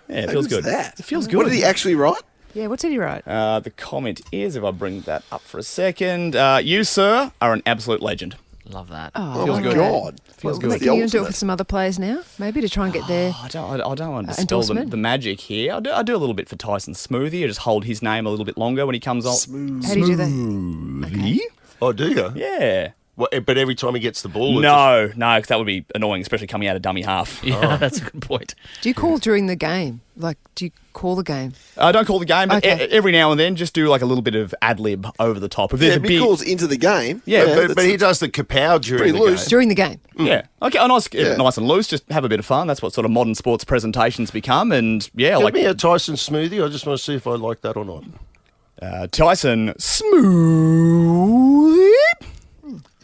Yeah, it feels good. That? It feels good. What did he actually write? Yeah, what did he write? The comment is, if I bring that up for a second, you, sir, are an absolute legend. Love that. Oh, feels my good. God. Feels Well, good. Can you do it for some other players now? Maybe to try and get their I don't want to dispel endorsement? the magic here. I do a little bit for Tyson Smoothie. I just hold his name a little bit longer when he comes on. How do you do that? Smoothie? Oh, do you? Yeah. But every time he gets the ball... No, because that would be annoying, especially coming out of dummy half. Yeah, that's a good point. Do you call during the game? Like, do you call the game? I don't call the game, but Okay. every now and then just do like a little bit of ad-lib over the top. If there's a He big... calls into the game. But he does the kapow during pretty the loose. game. During the game? Yeah. Okay, nice and loose, just have a bit of fun. That's what sort of modern sports presentations become. And yeah, Give like me a Tyson smoothie. I just want to see if I like that or not. Tyson Smoothie.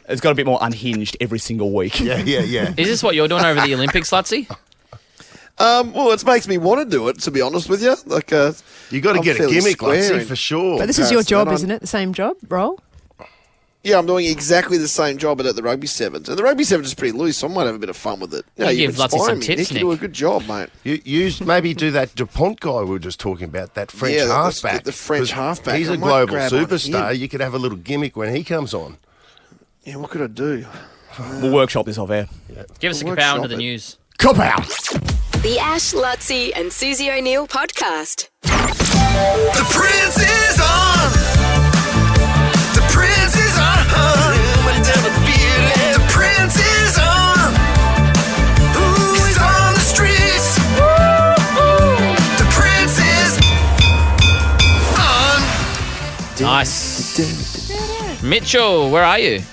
It's got a bit more unhinged every single week. Yeah. Is this what you're doing over the Olympics, Luttsy? Well, it makes me want to do it, to be honest with you. Like, you got to get a gimmick, Luttsy, for sure. But this is your job, isn't it? The same job role? Yeah, I'm doing exactly the same job but at the Rugby Sevens. And the Rugby Sevens is pretty loose, so I might have a bit of fun with it. You give Luttsy some tips, Nick. You do a good job, mate. You maybe do that DuPont guy we were just talking about, that French halfback. The French halfback. He's I a might global grab on superstar. him. You could have a little gimmick when he comes on. Yeah, what could I do? We'll workshop this off air. Give us a We'll kapow into workshop the it. news. Cop out! The Ash, Luttsy and Susie O'Neill podcast. The Prince is on. The Prince is on. The Prince is on. He's on the streets. The Prince is on. Nice. Mitchell, where are you?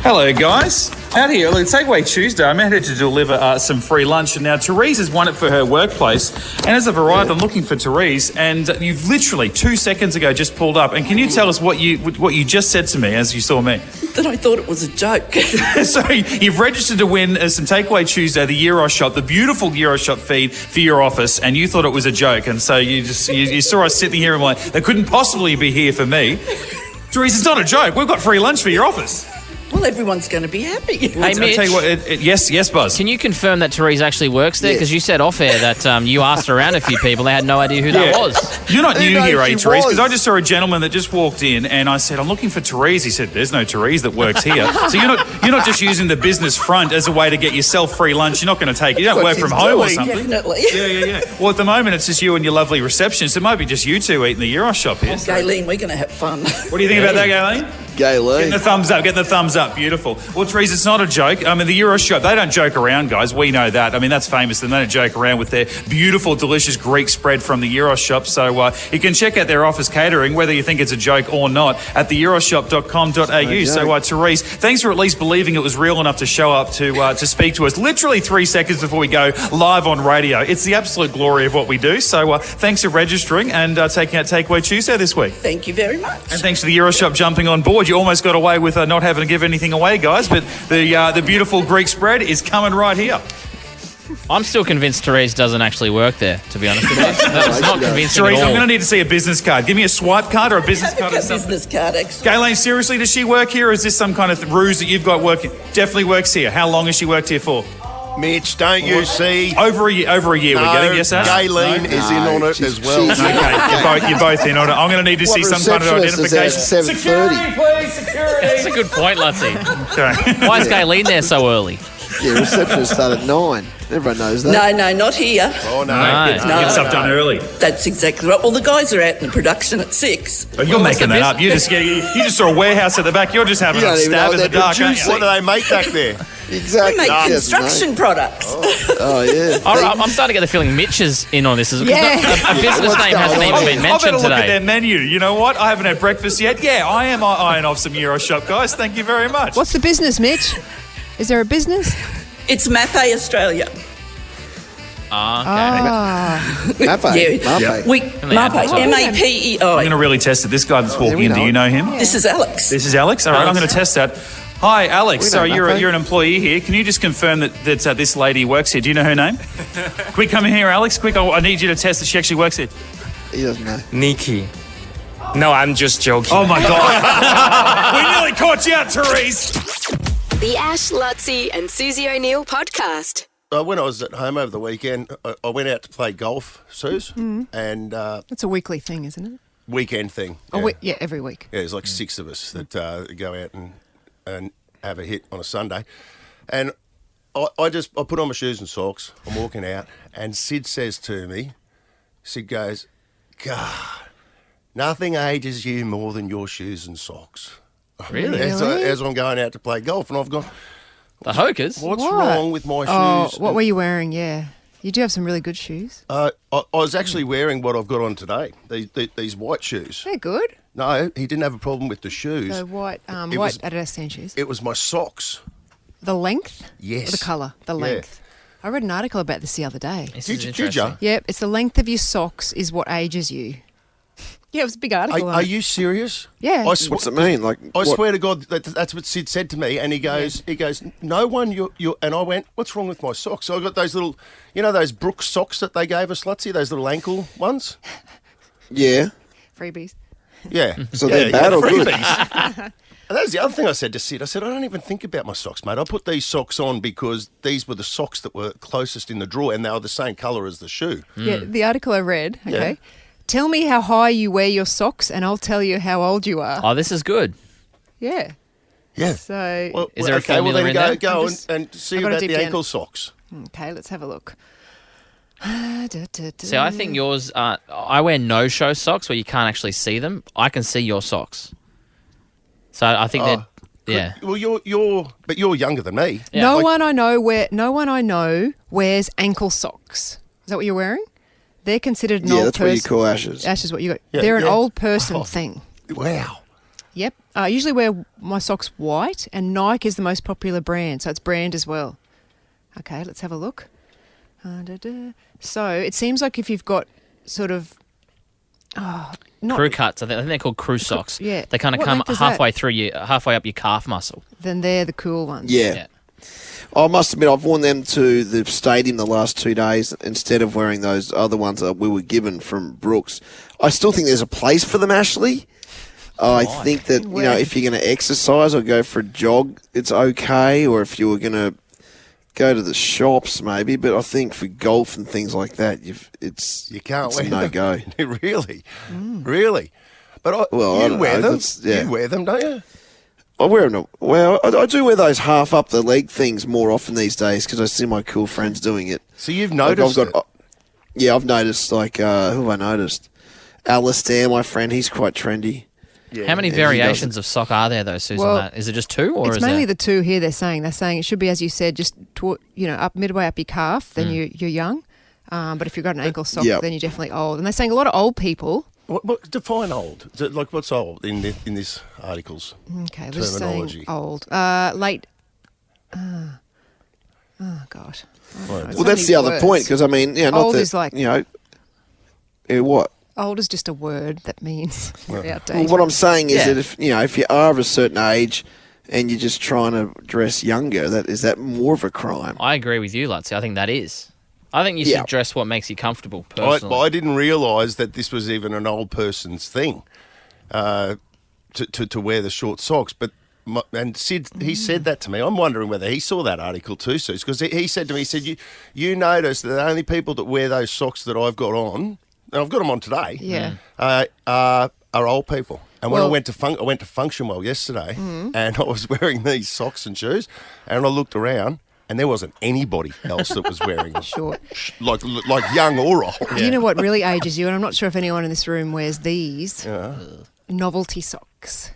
Hello, guys. Out here, look, Takeaway Tuesday. I'm out here to deliver some free lunch, and now Therese has won it for her workplace. And as I've arrived, I'm looking for Therese, and you've literally 2 seconds ago just pulled up. And can you tell us what you just said to me as you saw me? That I thought it was a joke. So you've registered to win some Takeaway Tuesday, the Euroshop, the beautiful Euroshop feed for your office, and you thought it was a joke. And so you saw us sitting here and like, they couldn't possibly be here for me. Therese, it's not a joke. We've got free lunch for your office. Well, everyone's going to be happy. Hey, Mitch. I'll tell you what, yes, Buzz. Can you confirm that Therese actually works there? Because you said off air that you asked around a few people. They had no idea who that was. You're not new here, she Therese? was. Because I just saw a gentleman that just walked in, and I said, "I'm looking for Therese." He said, "There's no Therese that works here." So you're not just using the business front as a way to get yourself free lunch. You're not going to take it. You don't work from home or something. Definitely. Yeah. Well, at the moment, it's just you and your lovely receptionist. It might be just you two eating the Euroshop here. Gayleen, we're going to have fun. What do you think about that, Gayleen? Getting the thumbs up, getting the thumbs up. Beautiful. Well, Therese, it's not a joke. I mean, the Euroshop, they don't joke around, guys. We know that. I mean, that's famous. And they don't joke around with their beautiful, delicious Greek spread from the Euroshop. So you can check out their office catering, whether you think it's a joke or not, at theeuroshop.com.au. So, Therese, thanks for at least believing it was real enough to show up to speak to us literally 3 seconds before we go live on radio. It's the absolute glory of what we do. So, thanks for registering and taking out Takeaway Tuesday this week. Thank you very much. And thanks to the Euroshop jumping on board. You almost got away with not having to give anything away, guys, but the beautiful Greek spread is coming right here. I'm still convinced Therese doesn't actually work there, to be honest with you. That's not convincing Therese, at all. I'm going to need to see a business card. Give me a swipe card or a business card or something. Business card, actually. Gayleen, seriously, does she work here or is this some kind of ruse that you've got working? Definitely works here. How long has she worked here for? Mitch, don't you see? Over a year we're getting, yes, Ash? Gayleen is in on it as well. Okay, you're both in on it. I'm going to need to see some kind of identification. Security, please, security. That's a good point, Luttsy. Okay. Why is Gayleen there so early? Yeah, receptionists start at 9. Everyone knows that. No, not here. Oh, no. Get stuff done early. That's exactly right. Well, the guys are out in production at 6. Oh, you're making that up. You just saw a warehouse at the back. You're just having You a don't even stab know in the what they're dark, aren't producing. you? What do they make back there? Exactly. We make Yes, construction mate. products. Oh, yeah. I'm starting to get the feeling Mitch is in on this. Yeah. A business What's name hasn't going even on? been I mentioned better look at their today. menu. You know what? I haven't had breakfast yet. Yeah, I am eyeing off some Euroshop, guys. Thank you very much. What's the business, Mitch? Is there a business? It's Mape Australia. Okay. Mape, M-A-P-E-I. I'm going to really test it. This guy that's walking in, do you know him? This is Alex. This is Alex? All right, I'm going to test that. Hi, Alex. So you're an employee here. Can you just confirm that this lady works here? Do you know her name? Quick, come in here, Alex. Quick, I need you to test that she actually works here. He doesn't know. Nikki. No, I'm just joking. Oh, my God. We nearly caught you out, Therese. The Ash, Luttsy and Susie O'Neill podcast. When I was at home over the weekend, I went out to play golf, Suze, and... It's a weekly thing, isn't it? Weekend thing. Yeah, every week. Yeah, there's like 6 of us that go out and have a hit on a Sunday. And I put on my shoes and socks, I'm walking out, and Sid says to me, Sid goes, God, nothing ages you more than your shoes and socks. Really? As I'm going out to play golf, and I've gone... The hokers? What's wrong with my shoes? What were you wearing? Yeah. You do have some really good shoes. I was actually wearing what I've got on today, these white shoes. They're good. No, he didn't have a problem with the shoes. The white Adidas Stan shoes. It was my socks. The length? Yes. Or the colour? The length. I read an article about this the other day. Did you? Yep, it's the length of your socks is what ages you. Yeah, it was a big article. Are you serious? Yeah. What's it mean? I swear to God, that's what Sid said to me, and he goes, no one, you, and I went, what's wrong with my socks? So I got those little, those Brooks socks that they gave us, Luttsy, those little ankle ones. Yeah. Freebies. Yeah. So they're bad or good? And that was the other thing I said to Sid. I said, I don't even think about my socks, mate. I put these socks on because these were the socks that were closest in the drawer, and they were the same colour as the shoe. Yeah, the article I read, okay. Yeah. Tell me how high you wear your socks and I'll tell you how old you are. Oh, this is good. Yeah. Yeah. So... is there a formula in there? Go and see about the ankle socks. Okay, let's have a look. See, I think yours are... I wear no-show socks where you can't actually see them. I can see your socks. So I think that... Yeah. Well, you're younger than me. Yeah. No one I know wears ankle socks. Is that what you're wearing? They're considered an old person. Yeah, that's what you call ashes. Ash is what you got. Yeah, they're an old person thing. Wow. Yep. I usually wear my socks white, and Nike is the most popular brand, so it's brand as well. Okay, let's have a look. So it seems like if you've got sort of... crew cuts. I think they're called crew socks. Yeah. They kind of come halfway up your calf muscle. Then they're the cool ones. Yeah. I must admit, I've worn them to the stadium the last 2 days instead of wearing those other ones that we were given from Brooks. I still think there's a place for them, Ashley. I think that, if you're going to exercise or go for a jog, it's okay. Or if you were going to go to the shops, maybe. But I think for golf and things like that, it's a no-go. Really? Really? But you wear them. You wear them, don't you? I wear them. Well, I do wear those half up the leg things more often these days because I see my cool friends doing it. So you've noticed it? Yeah, I've noticed, who have I noticed? Alistair, my friend, he's quite trendy. Yeah. How many variations of sock are there, though, Susan? Well, is it just 2? Or it's mainly the 2 here, they're saying. They're saying it should be, as you said, just up midway up your calf, then you're young. But if you've got an ankle sock, then you're definitely old. And they're saying a lot of old people... What define old? What's old in this article's terminology? Old. Late. Oh gosh. Well, that's the other point because old is like what? Old is just a word that means you're outdated. Well, what I'm saying is that if you are of a certain age and you're just trying to dress younger, is that more of a crime? I agree with you, Luttsy. I think that is. I think you should dress what makes you comfortable, personally. I didn't realise that this was even an old person's thing, to wear the short socks. But Sid, he said that to me. I'm wondering whether he saw that article too, Suze, because he said to me, he said, you notice that the only people that wear those socks that I've got on, and I've got them on today, are old people. And when I went to Function Well yesterday, and I was wearing these socks and shoes, and I looked around, and there wasn't anybody else that was wearing short, like young or old. Do you know what really ages you? And I'm not sure if anyone in this room wears these novelty socks.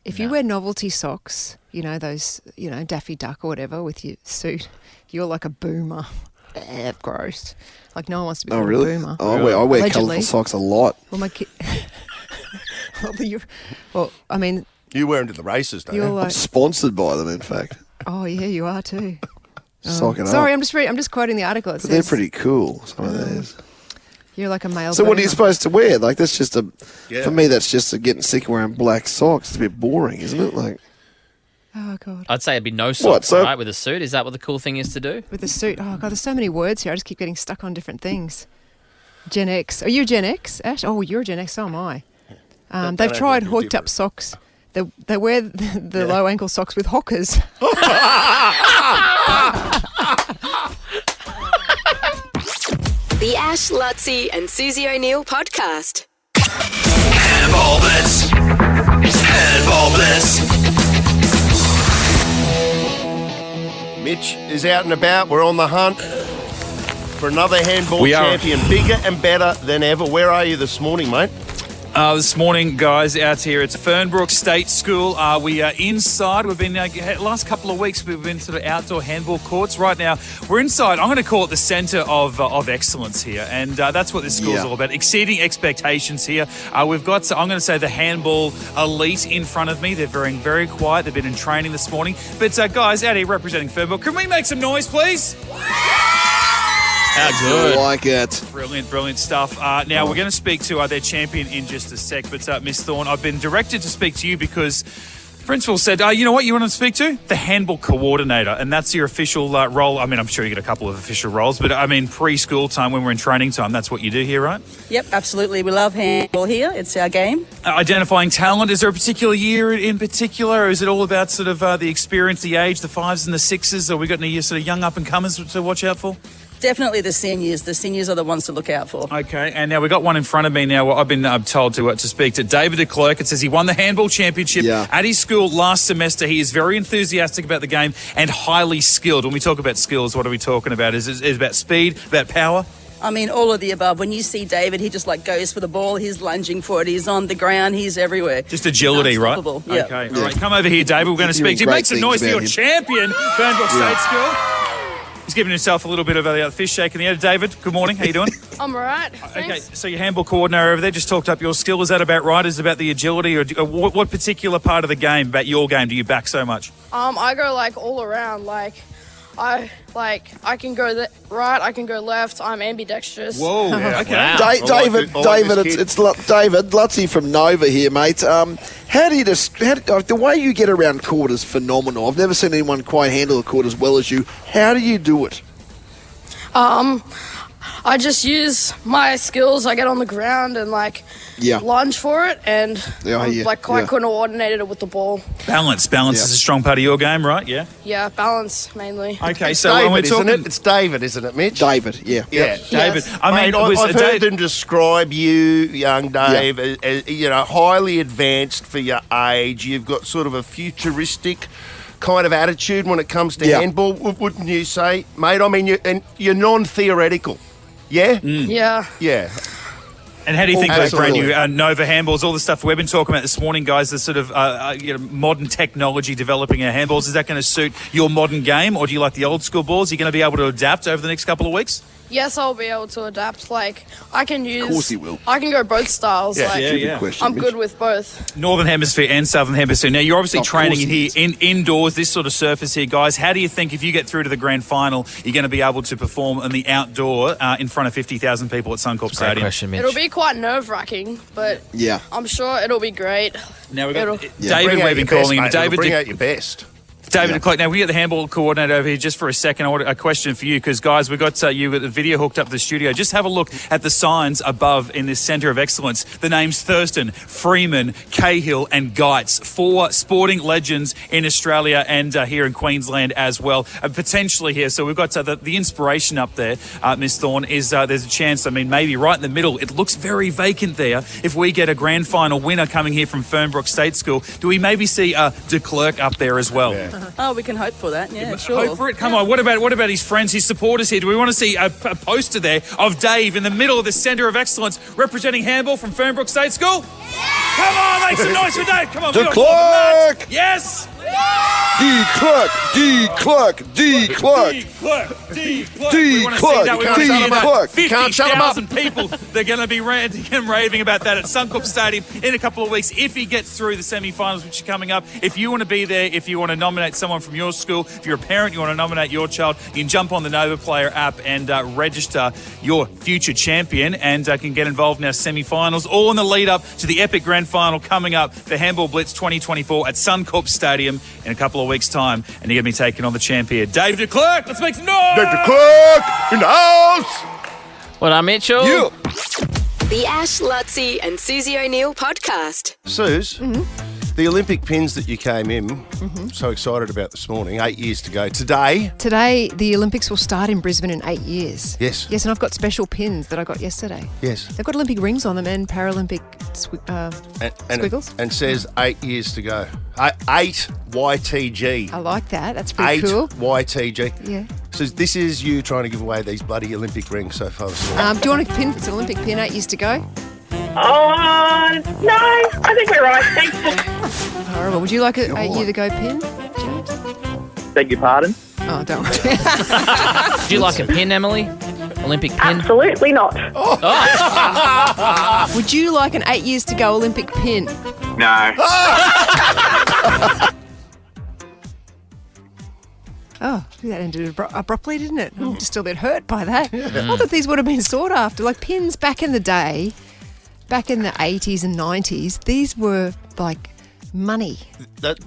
If you wear novelty socks, those, Daffy Duck or whatever with your suit, you're like a boomer. Gross. Like no one wants to be a boomer. Oh, I wear colourful socks a lot. Well, my kid. You wear them to the races, don't you? I'm sponsored by them, in fact. Oh yeah, you are too. Sock it Sorry, up. I'm just quoting the article. It But they're says pretty cool, some of theirs. you're like a male. So what are you boomer. supposed to wear? Like, that's just Yeah. for me, that's just getting sick of wearing black socks. It's a bit boring, isn't it? Like, Oh god. I'd say it'd be no socks, so- right, with a suit. Is that what the cool thing is to do? With the suit. Oh god, there's so many words here. I just keep getting stuck on different things. Gen X. Are you Gen X, Ash? Oh, you're Gen X. So am I. They've tried hooked up socks. They wear the low ankle socks with hockers. The Ash, Luttsy and Susie O'Neill podcast. Handball bits. Handball bits. Mitch is out and about. We're on the hunt for another handball We are. champion. Bigger and better than ever. Where are you this morning, mate? This morning, guys, out here, it's Fernbrook State School. We are inside. We've been, last couple of weeks, we've been sort of outdoor handball courts. Right now, we're inside. I'm going to call it the centre of excellence here. And that's what this school's all about, exceeding expectations here. We've got, I'm going to say, the handball elite in front of me. They're very, very quiet. They've been in training this morning. But, guys, out here representing Fernbrook, can we make some noise, please? How good. I like it. Brilliant stuff. Now, we're going to speak to their champion in just a sec, but Miss Thorne, I've been directed to speak to you because principal said, you know what you want to speak to? The handball coordinator, and that's your official role. I mean, I'm sure you get a couple of official roles, but I mean, pre-school time, when we're in training time, that's what you do here, right? Yep, absolutely. We love handball here. It's our game. Identifying talent, is there a particular year in particular, or is it all about sort of the experience, the age, the 5s and the 6s, or we got any sort of young up-and-comers to watch out for? Definitely the seniors. The seniors are the ones to look out for. Okay, and now we've got one in front of me now. I've been told to speak to David de Klerk. It says he won the handball championship at his school last semester. He is very enthusiastic about the game and highly skilled. When we talk about skills, what are we talking about? Is it about speed, about power? I mean, all of the above. When you see David, he just goes for the ball. He's lunging for it. He's on the ground. He's everywhere. Just agility, right? Yep. Okay, all right. Come over here, David. We're going to speak to you. Make some noise for your champion, Fernbrook State School. He's giving himself a little bit of a fish shake in the air. David, good morning. How you doing? I'm all right. Okay, so your handball coordinator over there just talked up your skill. Is that about right? Is it about the agility, or what particular part of the game, about your game, do you back so much? I go all around. I can go right. I can go left. I'm ambidextrous. Whoa. Yeah, Okay. wow. David, it's David Luttsy from Nova here, mate. How do you the way you get around court is phenomenal. I've never seen anyone quite handle a court as well as you. How do you do it? I just use my skills. I get on the ground and lunge for it, and quite coordinated with the ball. Balance is a strong part of your game, right? Yeah. Yeah, balance mainly. Okay, It's so David, when we're isn't talking, it? It's David, isn't it, Mitch? David, yeah. David. I mean, I've heard them describe you, young Dave, as highly advanced for your age. You've got sort of a futuristic kind of attitude when it comes to handball, wouldn't you say, mate? I mean, you're non-theoretical. Yeah? Yeah. Yeah. and how do you think about brand Absolutely. new Nova handballs, all the stuff we've been talking about this morning, guys, the sort of modern technology developing our handballs, is that going to suit your modern game, or do you like the old school balls? Are you going to be able to adapt over the next couple of weeks? Yes, I'll be able to adapt. I can use... Of course he will. I can go both styles. I'm good with both. Northern Hemisphere and Southern Hemisphere. Now, you're obviously training in here indoors, this sort of surface here, guys. How do you think if you get through to the grand final, you're going to be able to perform in the outdoor in front of 50,000 people at Suncorp Stadium? Question, Mitch. It'll be quite nerve-wracking, but I'm sure it'll be great. Now we've got David, we've been calling him. David, bring out your best. David de Klerk. Now, we get the handball coordinator over here just for a second. I want a question for you because, guys, we've got you with the video hooked up to the studio. Just have a look at the signs above in this centre of excellence. The names Thurston, Freeman, Cahill and Geitz, 4 sporting legends in Australia and here in Queensland as well, potentially here. So we've got the inspiration up there, Miss Thorne, is there's a chance, maybe right in the middle. It looks very vacant there. If we get a grand final winner coming here from Fernbrook State School, do we maybe see de Klerk up there as well? Yeah. Oh, we can hope for that. Yeah, sure. Hope for it. Come on. What about his friends, his supporters here? Do we want to see a poster there of Dave in the middle of the centre of excellence representing handball from Fernbrook State School? Yeah! Come on, make some noise for Dave. Come on. De Klerk! Yes. D. Clark. D. Clark. D. Clark. D. Clark. D. Clark. D. We wanna see Clark. that. We wanna D. see that. Clark. Can't shut him up. 50,000 people. They're going to be ranting and raving about that at Suncorp Stadium in a couple of weeks if he gets through the semi-finals, which are coming up. If you want to be there, if you want to nominate someone from your school, if you're a parent, you want to nominate your child, you can jump on the Nova Player app and register your future champion and can get involved in our semi-finals, all in the lead up to the epic grand final coming up for Handball Blitz 2024 at Suncorp Stadium in a couple of weeks' time. And you're going to be taking on the champion, Dave de Klerk. Let's make some noise! Dave de Klerk in the house! What up, Mitchell? Yeah. The Ash, Luttsy and Susie O'Neill podcast. Suze, the Olympic pins that you came in, so excited about this morning, 8 years to go. Today, the Olympics will start in Brisbane in 8 years. Yes. Yes, and I've got special pins that I got yesterday. Yes. They've got Olympic rings on them and Paralympic squiggles. And says 8 years to go. 8 YTG. I like that. That's pretty 8 cool. YTG. Yeah. So this is you trying to give away these bloody Olympic rings so far this morning. Do you want a pin? It's an Olympic pin, 8 years to go. No, I think we're right. Thanks. Horrible. Would you like an 8 year to go pin, James? Beg your pardon? Oh, don't worry. Do you like a pin, Emily? Olympic pin? Absolutely not. Would you like an 8 years to go Olympic pin? No. Oh, that ended abruptly, didn't it? I'm just a bit hurt by that. I thought these would have been sought after. Like pins back in the day, back in the 80s and 90s, these were like money. That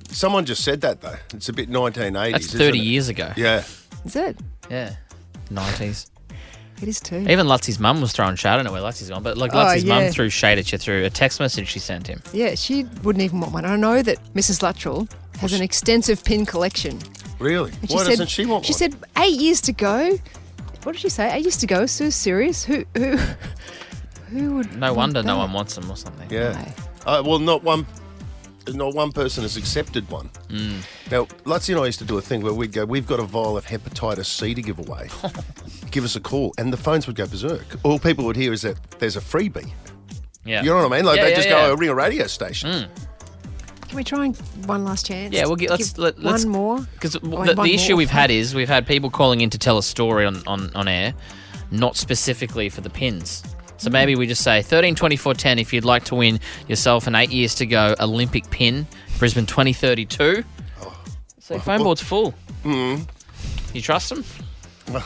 someone just said that though. It's a bit 1980s. That's 30 isn't it? years ago. Yeah. Is it? Yeah. 90s. It is too. Even Lutsy's mum was throwing shade. I don't know where Lutsy's gone, but like Lutsy's mum threw shade at you through a text message she sent him. Yeah, she wouldn't even want one. I know that Mrs. Luttrell has an extensive pin collection. Really? And Why doesn't she want one? She said 8 years to go. What did she say? 8 years to go? So serious? Who would? No wonder no that? one wants them or something. Yeah. Well, not one person has accepted one. Now, Luttsy and I used to do a thing where we'd go, we've got a vial of hepatitis C to give away. Give us a call. And the phones would go berserk. All people would hear is that there's a freebie. Yeah. You know what I mean? Like they just yeah. go, ring a radio station. Can we try one last chance? Yeah, let's one more. Because the issue we've had is we've had people calling in to tell a story on air, not specifically for the pins. So maybe we just say 13 24 10 if you'd like to win yourself an 8 years to go Olympic pin, Brisbane 2032. So your phone board's full. You trust them?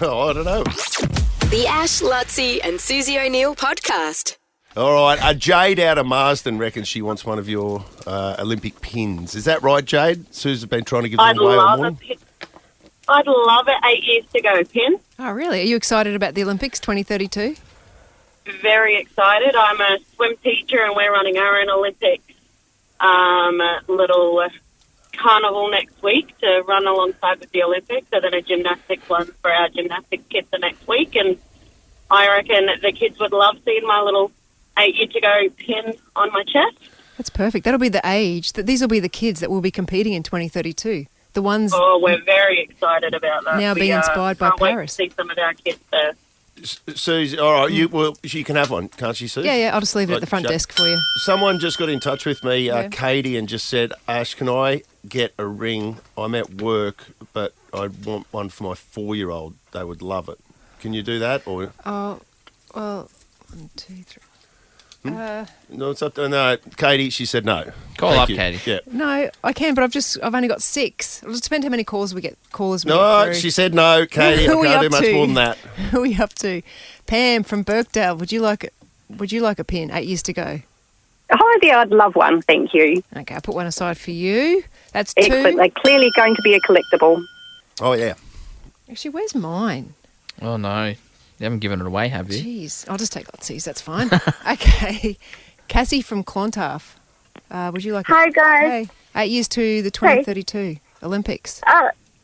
Oh, I don't know. The Ash, Luttsy and Susie O'Neill podcast. All right, Jade out of Marsden reckons she wants one of your Olympic pins. Is that right, Jade? Sue's been trying to give them away all morning. I'd love it. 8 years to go, pin. Oh, really? Are you excited about the Olympics 2032? Very excited. I'm a swim teacher and we're running our own Olympic little carnival next week to run alongside with the Olympics. So then a gymnastics one for our gymnastics kids the next week. And I reckon the kids would love seeing my little 8 year to go pin on my chest. That's perfect. That'll be the age. These will be the kids that will be competing in 2032. The ones. Oh, we're very excited about that. Now being inspired by can't wait Paris. to see some of our kids there. Susie, all right, she can have one, can't she, Susie? Yeah, I'll just leave it at the front desk for you. Someone just got in touch with me, Katie, and just said, Ash, can I get a ring? I'm at work, but I want one for my 4-year-old. They would love it. Can you do that? Or Oh, well, 1, 2, 3. no, it's up to no. Katie, she said no. Call up, Katie. Yeah. No, I can, but I've only got 6. It'll just depend how many calls we get. No, she said no, Katie. I can't do much more than that. Who are we up to? Pam from Birkdale. Would you like a pin? 8 years to go. Hi there, I'd love one, thank you. Okay, I'll put one aside for you. That's 2. Excellent. They're clearly going to be a collectible. Oh yeah. Actually, where's mine? Oh no. You haven't given it away, have you? Jeez, I'll just take Lutsy's. That's fine. Okay, Cassie from Clontarf. Would you like? Hi guys. Hey, 8 years to the 2032 Olympics.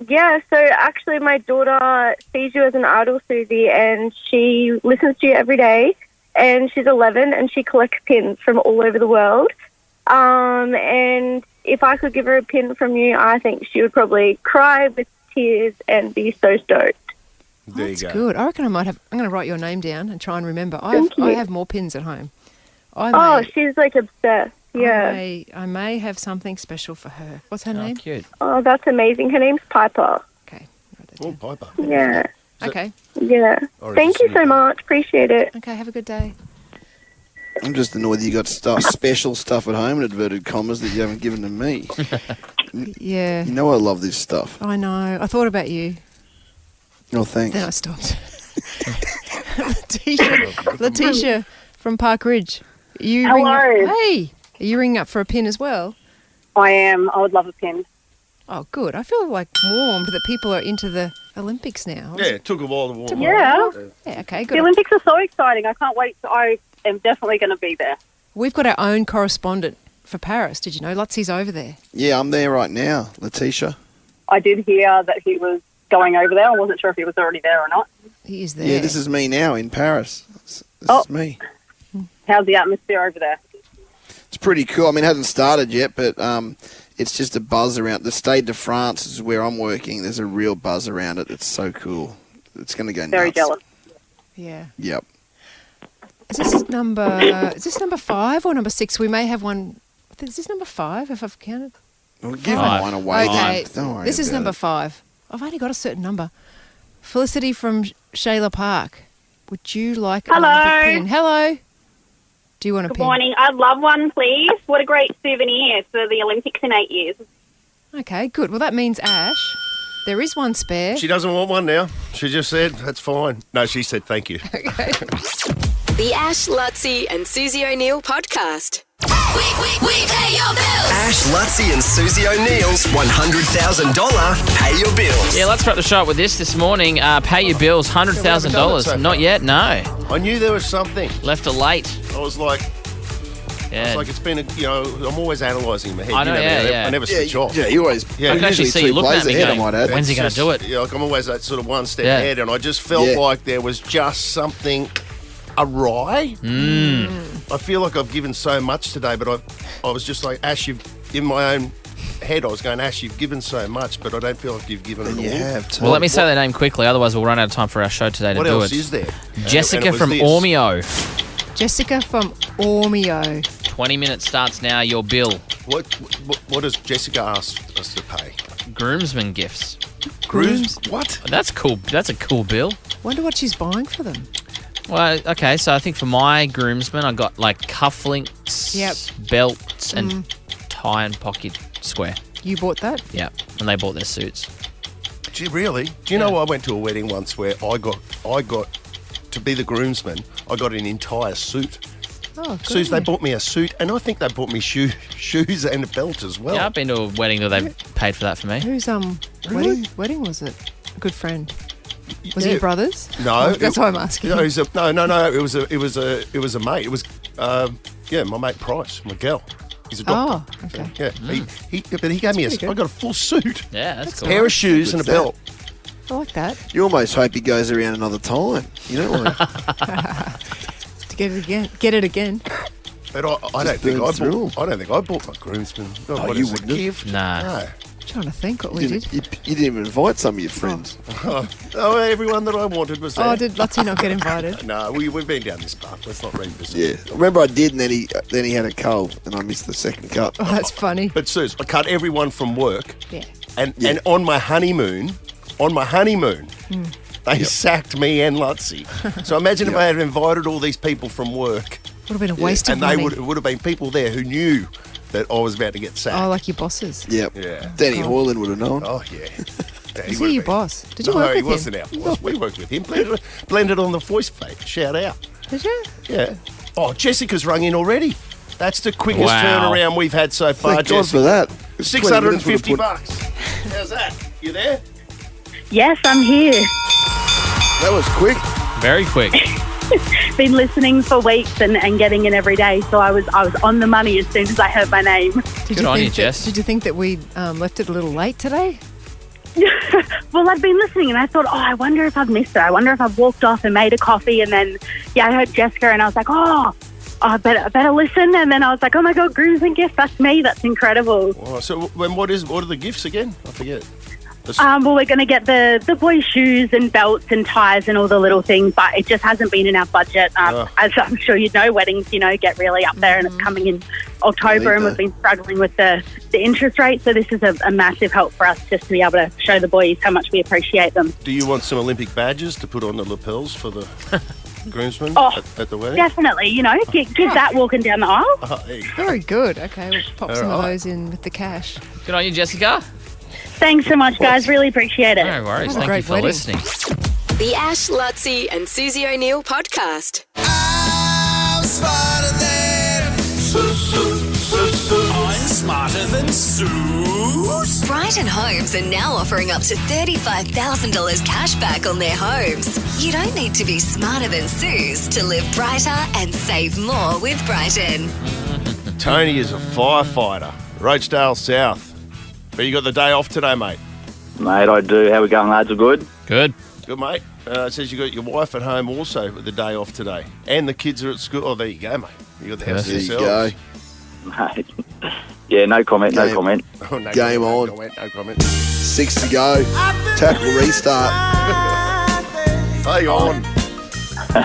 Yeah. So actually, my daughter sees you as an idol, Susie, and she listens to you every day. And she's 11, and she collects pins from all over the world. And if I could give her a pin from you, I think she would probably cry with tears and be so stoked. There That's you go. good. I reckon I'm going to write your name down and try and remember. I Thank you. have more pins at home. She's like obsessed. Yeah. I may have something special for her. What's her name? Cute. Oh, that's amazing. Her name's Piper. Oh, Piper. Yeah. Okay. Yeah. Or Thank is it you so much. Appreciate it. Okay, have a good day. I'm just annoyed that you got special stuff at home in inverted commas that you haven't given to me. Yeah. You know I love this stuff. I know. I thought about you. Oh, thanks. Then I stopped. Letitia from Park Ridge. Hello. Hey. Are you ringing up for a pin as well? I am. I would love a pin. Oh, good. I feel like warmed that people are into the Olympics now. Yeah, it took a while to warm up. Yeah. Yeah, okay, good. The Olympics are so exciting. I can't wait. I am definitely going to be there. We've got our own correspondent for Paris. Did you know? Luttsy's over there. Yeah, I'm there right now, Letitia. I did hear that he was going over there. I wasn't sure if he was already there or not. He is there. Yeah, this is me now in Paris. This is me. How's the atmosphere over there? It's pretty cool. I mean, it hasn't started yet, but it's just a buzz around. The Stade de France is where I'm working. There's a real buzz around it. It's so cool. It's going to go nuts. Very jealous. Yeah. Yep. Is this number 5 or number 6? We may have one. Is this number 5 if I've counted? We'll give one away. Okay. Don't worry This is about number it. 5. I've only got a certain number. Felicity from Shayla Park. Would you like a Hello. pin? Hello. Do you want a Good pin? morning. I'd love one, please. What a great souvenir for the Olympics in 8 years. Okay, good. Well, that means Ash. There is one spare. She doesn't want one now. She just said, that's fine. No, she said thank you. The Ash, Luttsy and Susie O'Neill podcast. We pay your bills. Ash, Luttsy and Susie O'Neill's $100,000 Pay Your Bills. Yeah, let's wrap the show up with this morning. Pay your bills, $100,000. Not yet, no. I knew there was something. Left a late. I was like, Yeah. it's like it's been, I'm always analysing in my head. I know, you know, yeah. I never switch off. Yeah, you always. Yeah. I can actually see you looking at me ahead, going, I might add. when's he going to do it? Yeah, like I'm always that sort of one step Yeah. ahead, and I just felt like there was just something awry. I feel like I've given so much today, but I was just like, Ash, in my own head, I was going, Ash, you've given so much, but I don't feel like you've given it all. You have. Well, let me say their name quickly, otherwise we'll run out of time for our show today to What do else it. is there? Jessica And it was from this. Ormeo. Jessica from Ormeo. 20 minutes starts now, your bill. What does Jessica ask us to pay? Groomsmen gifts. What? That's cool. That's a cool bill. Wonder what she's buying for them. Well, okay, so I think for my groomsmen, I got like cufflinks, belts, and tie and pocket square. You bought that? Yeah, and they bought their suits. Gee, really? Do you know I went to a wedding once where I got to be the groomsman. I got an entire suit. Oh, good. Suze, they bought me a suit, and I think they bought me shoes and a belt as well. Yeah, I've been to a wedding that they've paid for that for me. Whose wedding was it? A good friend. Was it Yeah. your brother's? No, That's why I'm asking. No, no. It was a mate. It was my mate Price, my girl. He's a doctor. Oh, okay. Yeah, but he gave me pretty I good. got a full suit. Yeah, that's cool. Pair of shoes and a belt. I like that. You almost hope he goes around another time. You know what? To get it again. Get it again. But I don't think I bought my groomsman. Oh, you wouldn't have? Gift. Nah. No. I'm trying to think what we You did. didn't even invite some of your friends. Everyone that I wanted was there. Oh, did Luttsy not get invited? No, we've been down this path. Let's not revisit. Yeah, remember I did, and then he had a cold, and I missed the second cup. Oh, that's funny. But Suze, I cut everyone from work, Yeah. and on my honeymoon, they sacked me and Luttsy. So imagine if I had invited all these people from work. Would have been a waste of and money. they would have been people there who knew that I was about to get sacked. Oh, like your bosses. Yep. Yeah. Danny Hoyland would have known. Oh, yeah. Is he your boss? Did you work with him? he wasn't our boss. We worked with him. Blended on the voice plate. Shout out. Did you? Yeah. Oh, Jessica's rung in already. That's the quickest Wow. turnaround we've had so far, Thank God Jessica. for that. 650 bucks. How's that? You there? Yes, I'm here. That was quick. Very quick. Been listening for weeks and getting in every day, so I was on the money as soon as I heard my name. Good on you, Jess. Did you think that we left it a little late today? Well, I'd been listening and I thought, I wonder if I've missed her. I wonder if I've walked off and made a coffee, and then I heard Jessica and I was like, I better listen. And then I was like, oh my God, groomsmen gift, that's me. That's incredible. Oh, so what are the gifts again? I forget. Well, we're going to get the boys' shoes and belts and ties and all the little things, but it just hasn't been in our budget. As I'm sure you know, weddings, get really up there, and it's coming in October, and we've been struggling with the interest rate. So this is a massive help for us just to be able to show the boys how much we appreciate them. Do you want some Olympic badges to put on the lapels for the groomsmen at the wedding? Definitely, give that walking down the aisle. Very good. Okay, we'll pop some of those in with the cash. Good on you, Jessica. Thanks so much, guys. Really appreciate it. No worries. Thank you for listening. The Ash, Luttsy and Susie O'Neill podcast. I'm smarter than I'm smarter than Sue. Brighton Homes are now offering up to $35,000 cash back on their homes. You don't need to be smarter than Suze to live brighter and save more with Brighton. Tony is a firefighter, Roachdale South. But you got the day off today, mate? Mate, I do. How we going, lads? All good? Good. Good, mate. It says you got your wife at home also with the day off today. And the kids are at school. Oh, there you go, mate. You got the house to yourselves. Mate. Yeah, no comment, no comment. Oh, no Game comment, on. No comment. 6 to go. Tackle restart. Play on.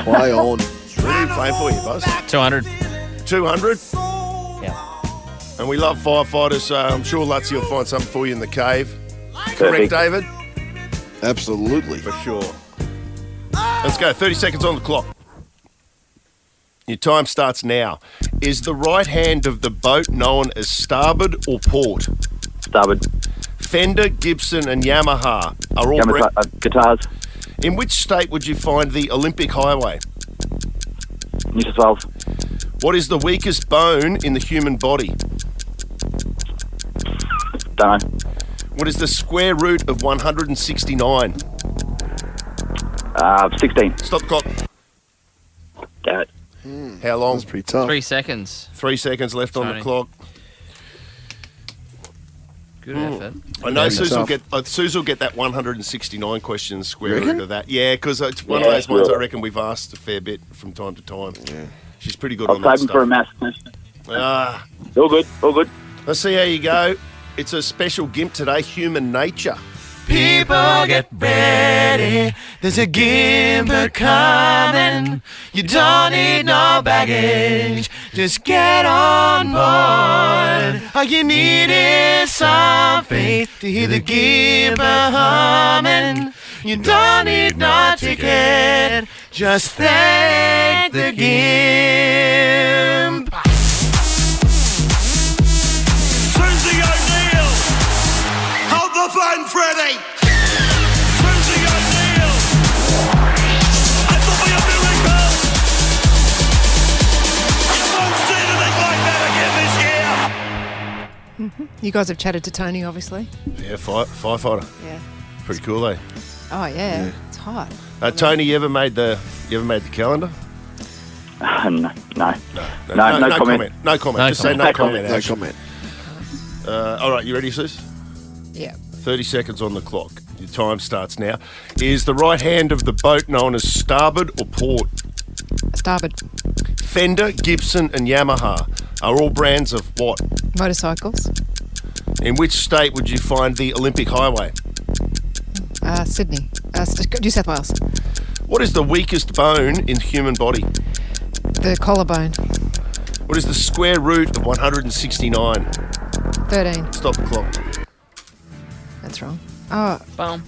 Play on. What are you playing for, you boss? 200. 200? Yeah. And we love firefighters. I'm sure Luttsy will find something for you in the cave. Perfect. Correct, David? Absolutely. For sure. Let's go. 30 seconds on the clock. Your time starts now. Is the right hand of the boat known as starboard or port? Starboard. Fender, Gibson and Yamaha are all... guitars. In which state would you find the Olympic Highway? New South Wales. What is the weakest bone in the human body? Don't know. What is the square root of 169? 16. Stop the clock. Damn it. How long? That's pretty tough. 3 seconds. 3 seconds left on Tony. the clock. Good effort. I know Suze will tough. get that 169 questions square You root reckon? of that. Yeah, because it's one of those ones I reckon we've asked a fair bit from time to time. Yeah. She's pretty good I'll on that save them for a stuff. maths question. All good, all good. Let's see how you go. It's a special GIMP today, human nature. People get ready. There's a gimper coming. You don't need no baggage. Just get on board. All you need is some faith to hear the gimper humming. You don't need no ticket. Just thank the gimp. Susie O'Neill. Hold the phone, Freddie. Susie O'Neill. I thought we were miracles. You won't see anything like that again this year. You guys have chatted to Tony, obviously. Yeah, firefighter. Yeah. Pretty cool, eh? Oh yeah, it's hot. Tony, you ever made the calendar? No comment. No comment. Just say no comment. No Ash. comment. All right, you ready, Sus? Yeah. 30 seconds on the clock. Your time starts now. Is the right hand of the boat known as starboard or port? Starboard. Fender, Gibson and Yamaha are all brands of what? Motorcycles. In which state would you find the Olympic Highway? Sydney. New South Wales. What is the weakest bone in the human body? The collarbone. What is the square root of 169? 13. Stop the clock. That's wrong. Oh, Boom.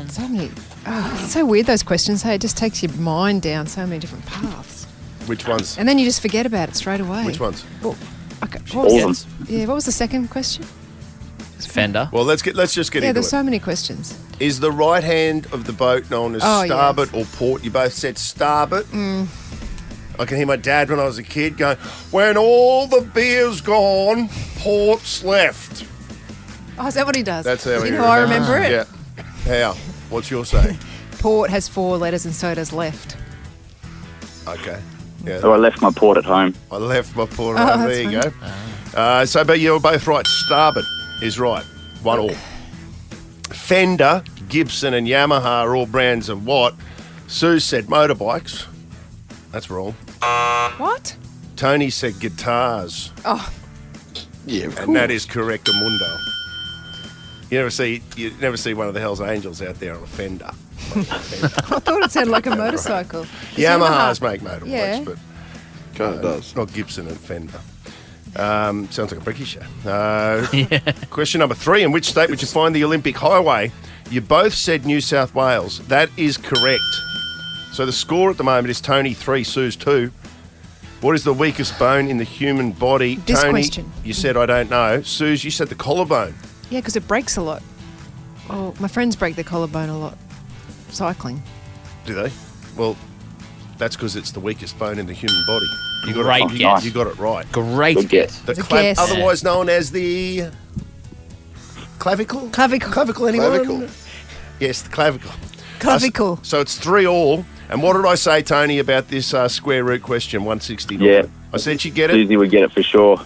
so many. Oh, it's so weird, those questions. Hey, it just takes your mind down so many different paths. Which ones? And then you just forget about it straight away. Which ones? Well, okay. All of them. Yeah, what was the second question? Fender. Well, let's just get Yeah, into there's it. so many questions. Is the right hand of the boat known as Oh, starboard or port? You both said starboard. I can hear my dad when I was a kid going, when all the beer's gone, port's left. Oh, is that what he does? That's how You know, I remember it. Yeah. How? What's your say? Port has 4 letters and so does left. Okay. Yeah. So I left my port at home. I left my port Oh, around. that's There you go. But you're both right. Starboard is right. 1-1. Fender, Gibson and Yamaha are all brands of what? Sue said motorbikes. That's wrong. What? Tony said guitars. Oh. Yeah, of And that is correct, Amundo. You never see one of the Hells Angels out there on a Fender. I thought it sounded like a motorcycle. Yamahas make motorbikes, Yeah. but kind of does. Not Gibson and Fender. Sounds like a brekkie show. Question number 3. In which state would you find the Olympic Highway? You both said New South Wales. That is correct. So the score at the moment is Tony 3, Suze 2. What is the weakest bone in the human body? This Tony, question. you said I don't know. Suze, you said the collarbone. Yeah, because it breaks a lot. Oh, my friends break their collarbone a lot. Cycling. Do they? Well, that's because it's the weakest bone in the human body. You got Great it, guess. You got it right. Great guess. The Good guess. otherwise known as the clavicle. Clavicle. Anyone? Clavicle. Yes, the clavicle. Clavicle. So it's 3-all. And what did I say, Tony, about this square root question, 169? Yeah. I said she'd get it. Susie would get it for sure.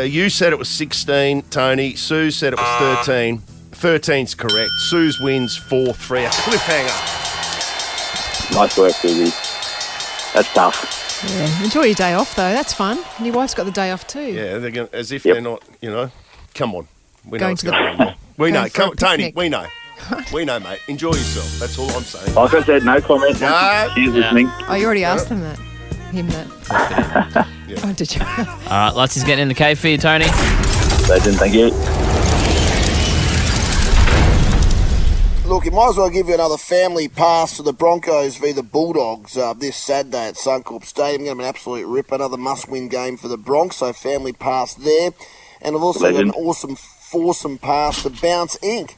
You said it was 16, Tony. Sue said it was 13. 13's correct. Suze wins 4-3. A cliffhanger. Nice work, Susie. That's tough. Yeah. Enjoy your day off, though. That's fun. And your wife's got the day off, too. Yeah, they're going as if they're not, Come on. We know Going what's to the- going on there. We know. Going for a Come, Tony, picnic. we know. We know, mate. Enjoy yourself. That's all I'm saying. Like I said, no comment. No. She's listening. Oh, you already asked them that. Him that. Oh, did you? All right, Luttsy's getting in the cave for you, Tony. Legend, thank you. Look, you might as well give you another family pass to the Broncos v the Bulldogs this Saturday at Suncorp Stadium. Going to be an absolute rip, another must-win game for the Bronx, so family pass there. And I've also got an awesome foursome pass to Bounce Inc.,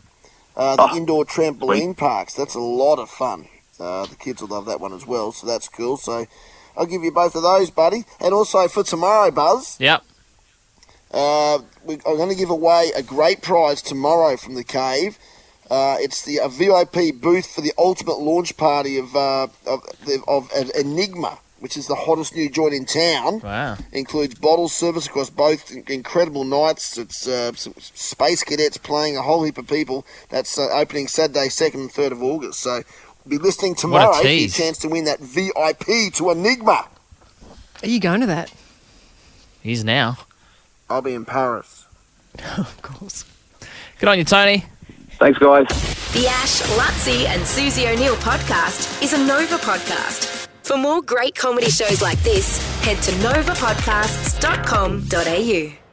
the indoor trampoline parks. That's a lot of fun. The kids will love that one as well, so that's cool. So I'll give you both of those, buddy. And also for tomorrow, Buzz. Yep. I'm going to give away a great prize tomorrow from the cave. It's a VIP booth for the ultimate launch party of Enigma, which is the hottest new joint in town. Wow. Includes bottle service across both incredible nights. It's some space cadets playing, a whole heap of people. That's opening Saturday, 2nd and 3rd of August. So be listening tomorrow for your chance to win that VIP to Enigma. Are you going to that? He's now. I'll be in Paris. Of course. Good on you, Tony. Thanks, guys. The Ash, Luttsy and Susie O'Neill podcast is a Nova podcast. For more great comedy shows like this, head to novapodcasts.com.au.